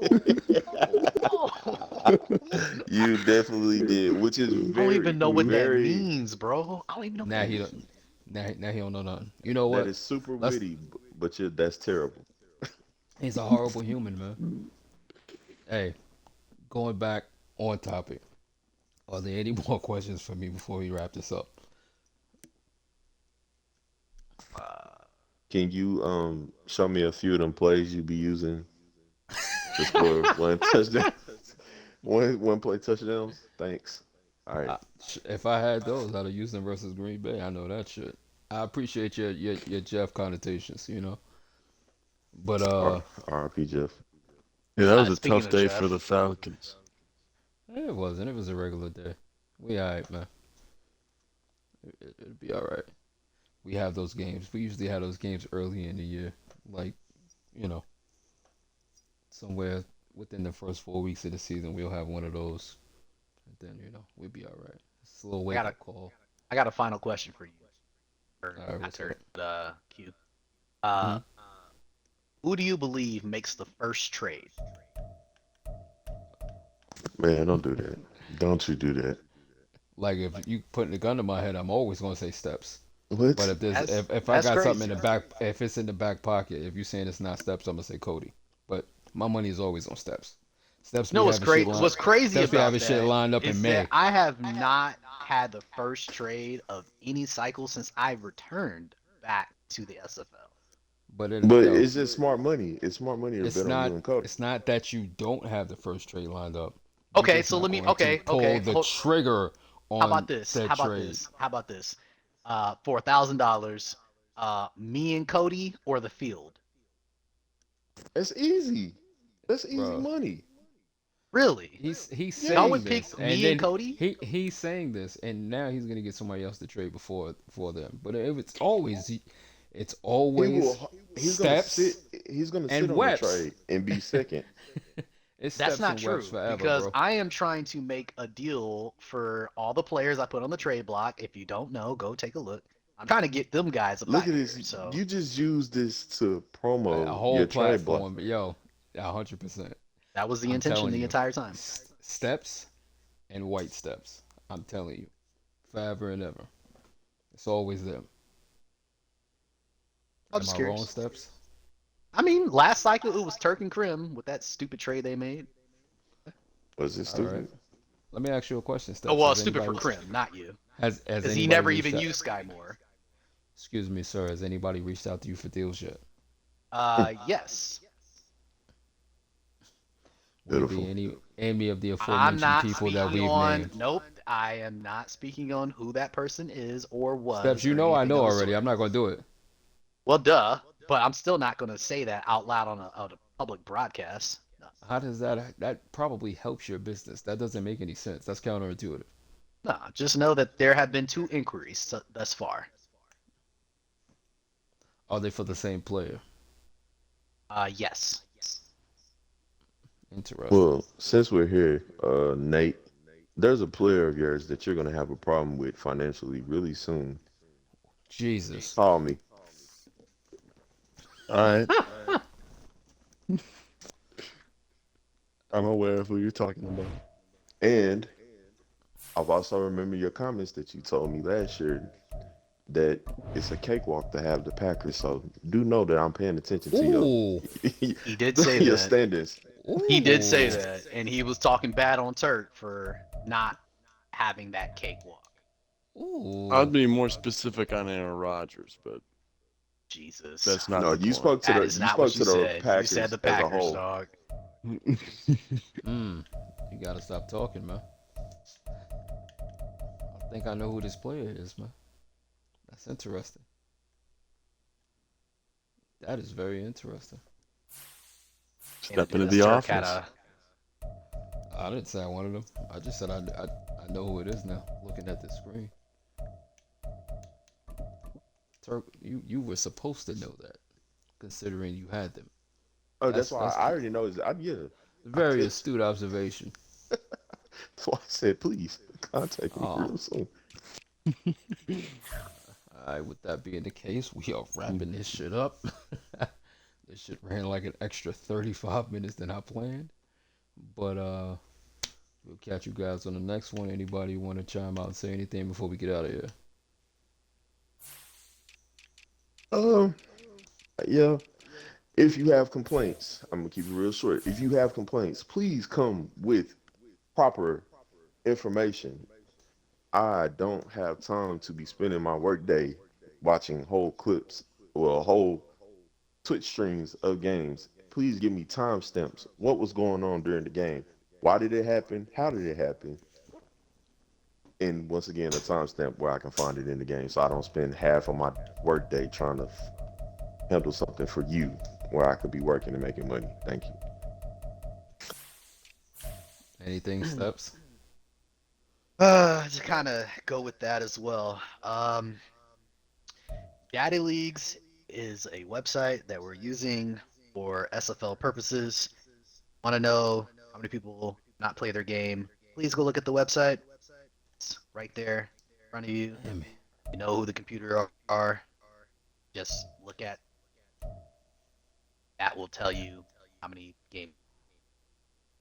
[SPEAKER 4] You definitely did, which is
[SPEAKER 3] I don't even know what that
[SPEAKER 4] very.
[SPEAKER 3] means, bro. I don't even know what
[SPEAKER 1] Now
[SPEAKER 3] that
[SPEAKER 1] he
[SPEAKER 3] means.
[SPEAKER 1] don't. Now he don't know nothing. You know
[SPEAKER 4] That
[SPEAKER 1] what?
[SPEAKER 4] is super
[SPEAKER 1] Let's.
[SPEAKER 4] witty, but that's terrible.
[SPEAKER 1] He's a horrible human, man. Hey, going back on topic. Are there any more questions for me before we wrap this up?
[SPEAKER 4] Can you show me a few of them plays you be using to score one touchdown, one play touchdowns? Thanks. All right.
[SPEAKER 1] If I had those, I'd have used them versus Green Bay. I know that shit. I appreciate your Jeff connotations, you know. But
[SPEAKER 4] R.I.P. Jeff.
[SPEAKER 2] Yeah, that was a
[SPEAKER 3] Speaking
[SPEAKER 2] tough
[SPEAKER 3] of
[SPEAKER 2] day
[SPEAKER 3] Jeff,
[SPEAKER 2] for the Falcons.
[SPEAKER 1] it wasn't. It was a regular day. We alright, man. It'd be alright. We have those games. We usually have those games early in the year, like you know, somewhere within the first 4 weeks of the season. We'll have one of those, and then we'll be alright. It's a little wake
[SPEAKER 3] gotta-
[SPEAKER 1] up call.
[SPEAKER 3] I got a final question for you.
[SPEAKER 1] All right, what's
[SPEAKER 3] After the Q.
[SPEAKER 1] Mhm.
[SPEAKER 3] Who do you believe makes the first trade?
[SPEAKER 4] Man, don't do that. Don't you do that.
[SPEAKER 1] Like if you putting a gun to my head, I'm always gonna say Steps.
[SPEAKER 4] What?
[SPEAKER 1] But if there's
[SPEAKER 3] That's-
[SPEAKER 1] if I
[SPEAKER 3] that's
[SPEAKER 1] got something
[SPEAKER 3] crazy.
[SPEAKER 1] in the back, if it's in the back pocket, if you're saying it's not Steps, I'm gonna say Cody. But my money is always on Steps. Steps be
[SPEAKER 3] No, what's
[SPEAKER 1] having
[SPEAKER 3] crazy?
[SPEAKER 1] shit lined.
[SPEAKER 3] What's crazy
[SPEAKER 1] Steps be
[SPEAKER 3] about
[SPEAKER 1] having shit
[SPEAKER 3] that
[SPEAKER 1] lined up
[SPEAKER 3] is
[SPEAKER 1] in May.
[SPEAKER 3] that I have not had the first trade of any cycle since I returned back to the SFL.
[SPEAKER 1] But
[SPEAKER 4] It's just smart money. It's smart money to
[SPEAKER 1] it's
[SPEAKER 4] bet on
[SPEAKER 1] not
[SPEAKER 4] you and Cody.
[SPEAKER 1] it's not that you don't have the first trade lined up. You're
[SPEAKER 3] Okay,
[SPEAKER 1] just
[SPEAKER 3] so
[SPEAKER 1] not
[SPEAKER 3] let me.
[SPEAKER 1] going to
[SPEAKER 3] Okay,
[SPEAKER 1] pull
[SPEAKER 3] okay.
[SPEAKER 1] the trigger on
[SPEAKER 3] How about this?
[SPEAKER 1] said
[SPEAKER 3] How about
[SPEAKER 1] trade.
[SPEAKER 3] this? How about this? For $1,000, me and Cody or the field?
[SPEAKER 4] That's easy. That's easy
[SPEAKER 1] Bruh.
[SPEAKER 4] money.
[SPEAKER 3] Really?
[SPEAKER 1] He's
[SPEAKER 3] Y'all
[SPEAKER 1] saying
[SPEAKER 3] would
[SPEAKER 1] this,
[SPEAKER 3] pick
[SPEAKER 1] and
[SPEAKER 3] me
[SPEAKER 1] then
[SPEAKER 3] and Cody?
[SPEAKER 1] he's saying this, and now he's gonna get somebody else to trade before them. But it's always
[SPEAKER 4] He's gonna
[SPEAKER 1] Steps.
[SPEAKER 4] sit. He's gonna
[SPEAKER 1] and
[SPEAKER 4] sit on
[SPEAKER 1] Weps.
[SPEAKER 4] the trade and be second.
[SPEAKER 1] It's
[SPEAKER 3] That's
[SPEAKER 1] Steps
[SPEAKER 3] not
[SPEAKER 1] and
[SPEAKER 3] true
[SPEAKER 1] Webs forever,
[SPEAKER 3] because
[SPEAKER 1] bro.
[SPEAKER 3] I am trying to make a deal for all the players I put on the trade block. If you don't know, go take a look. I'm trying to get them guys up
[SPEAKER 4] Look
[SPEAKER 3] out
[SPEAKER 4] at
[SPEAKER 3] here.
[SPEAKER 4] this.
[SPEAKER 3] So
[SPEAKER 4] You just use this to
[SPEAKER 1] A
[SPEAKER 4] promo
[SPEAKER 1] whole
[SPEAKER 4] your trade block.
[SPEAKER 1] platform, yo. 100%.
[SPEAKER 3] That was the
[SPEAKER 1] I'm
[SPEAKER 3] intention
[SPEAKER 1] telling
[SPEAKER 3] the
[SPEAKER 1] you.
[SPEAKER 3] entire time.
[SPEAKER 1] Steps and white steps. I'm telling you. Forever and ever. It's always them.
[SPEAKER 3] I'm
[SPEAKER 1] Am
[SPEAKER 3] just
[SPEAKER 1] I wrong,
[SPEAKER 3] curious.
[SPEAKER 1] Steps?
[SPEAKER 3] I mean, last cycle it was Turk and Krim with that stupid trade they made.
[SPEAKER 4] Was it
[SPEAKER 1] All right.
[SPEAKER 4] stupid?
[SPEAKER 1] Let me ask you a question,
[SPEAKER 3] Oh
[SPEAKER 1] Steps.
[SPEAKER 3] well, stupid for Krim, not you,
[SPEAKER 1] Has
[SPEAKER 3] because he
[SPEAKER 1] anybody
[SPEAKER 3] never
[SPEAKER 1] reached
[SPEAKER 3] even
[SPEAKER 1] out?
[SPEAKER 3] used Sky Moore.
[SPEAKER 1] Excuse me, sir. Has anybody reached out to you for deals yet?
[SPEAKER 3] Yes.
[SPEAKER 1] Would it be
[SPEAKER 4] Beautiful.
[SPEAKER 1] any of the
[SPEAKER 3] I'm
[SPEAKER 1] aforementioned
[SPEAKER 3] not
[SPEAKER 1] people that
[SPEAKER 3] speaking
[SPEAKER 1] we've
[SPEAKER 3] on.
[SPEAKER 1] named?
[SPEAKER 3] Nope. I am not speaking on who that person is or
[SPEAKER 1] Steps,
[SPEAKER 3] was
[SPEAKER 1] you
[SPEAKER 3] or
[SPEAKER 1] know I
[SPEAKER 3] anything
[SPEAKER 1] know
[SPEAKER 3] of the
[SPEAKER 1] already.
[SPEAKER 3] sort.
[SPEAKER 1] I'm not gonna do it.
[SPEAKER 3] Well, duh. But I'm still not going to say that out loud on a public broadcast. No.
[SPEAKER 1] How does that probably helps your business? That doesn't make any sense. That's counterintuitive.
[SPEAKER 3] No, just know that there have been 2 inquiries thus far.
[SPEAKER 1] Are they for the same player?
[SPEAKER 3] Yes.
[SPEAKER 1] Interesting.
[SPEAKER 4] Well, since we're here, Nate, there's a player of yours that you're gonna have a problem with financially really soon.
[SPEAKER 1] Jesus.
[SPEAKER 4] Call me.
[SPEAKER 2] All right. I'm aware of who you're talking about.
[SPEAKER 4] And I've also remember your comments that you told me last year that it's a cakewalk to have the Packers. So do know that I'm paying attention to
[SPEAKER 1] Ooh.
[SPEAKER 3] He did say
[SPEAKER 4] your
[SPEAKER 3] that.
[SPEAKER 4] standards.
[SPEAKER 3] He did say
[SPEAKER 1] Ooh.
[SPEAKER 3] that. And he was talking bad on Turk for not having that cakewalk.
[SPEAKER 1] Ooh.
[SPEAKER 2] I'd be more specific on Aaron Rodgers, but
[SPEAKER 3] Jesus.
[SPEAKER 2] that's not
[SPEAKER 4] No,
[SPEAKER 2] the
[SPEAKER 4] you
[SPEAKER 2] point.
[SPEAKER 4] spoke to
[SPEAKER 3] That
[SPEAKER 4] the
[SPEAKER 3] is
[SPEAKER 4] you
[SPEAKER 3] not what
[SPEAKER 4] spoke
[SPEAKER 3] you
[SPEAKER 4] to the
[SPEAKER 3] said. You said
[SPEAKER 4] Packers
[SPEAKER 3] the
[SPEAKER 4] as a
[SPEAKER 3] Packers,
[SPEAKER 4] whole.
[SPEAKER 3] dog.
[SPEAKER 1] Mm. You gotta stop talking, man. I think I know who this player is, man. That's interesting. That is very interesting.
[SPEAKER 2] Step into
[SPEAKER 3] Unless
[SPEAKER 2] the
[SPEAKER 3] Turk had
[SPEAKER 2] office.
[SPEAKER 3] a.
[SPEAKER 1] I didn't say I wanted him. I just said I know who it is now. Looking at the screen. Turk, you were supposed to know that, considering you had them.
[SPEAKER 4] Oh, that's
[SPEAKER 1] That's
[SPEAKER 4] why
[SPEAKER 1] that's
[SPEAKER 4] I already know. Yeah, I
[SPEAKER 1] very
[SPEAKER 4] just
[SPEAKER 1] astute observation.
[SPEAKER 4] that's why I said please contact me
[SPEAKER 1] Oh,
[SPEAKER 4] real soon.
[SPEAKER 1] alright. With that being the case, we are wrapping this shit up. This shit ran like an extra 35 minutes than I planned. But we'll catch you guys on the next one. Anybody want to chime out and say anything before we get out of here?
[SPEAKER 4] Um, yeah. If you have complaints, I'm gonna keep it real short. If you have complaints, please come with proper information. I don't have time to be spending my workday watching whole clips or whole Twitch streams of games. Please give me timestamps. What was going on during the game? Why did it happen? How did it happen? And once again, a timestamp where I can find it in the game, so I don't spend half of my workday trying to handle something for you where I could be working and making money. Thank you.
[SPEAKER 1] Anything, Steps?
[SPEAKER 3] To kind of go with that as well. Daddy Leagues is a website that we're using for SFL purposes. Want to know how many people not play their game? Please go look at the website. It's right there in front of you.
[SPEAKER 1] Damn.
[SPEAKER 3] You know who the computer are. Just look at that. Will tell you how many games.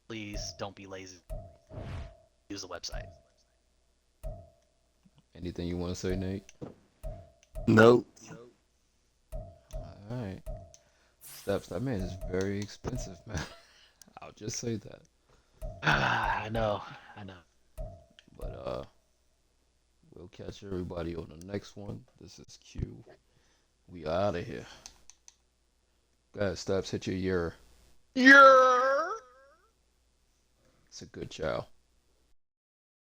[SPEAKER 3] Please don't be lazy. Use the website.
[SPEAKER 1] Anything you want to say, Nate?
[SPEAKER 2] Nope.
[SPEAKER 1] Alright. Steps, that man is very expensive, man. I'll just say that.
[SPEAKER 3] I know.
[SPEAKER 1] But we'll catch everybody on the next one. This is Q. We out of here. Go ahead, Steps, hit your year.
[SPEAKER 3] Yeah.
[SPEAKER 1] It's a good chow.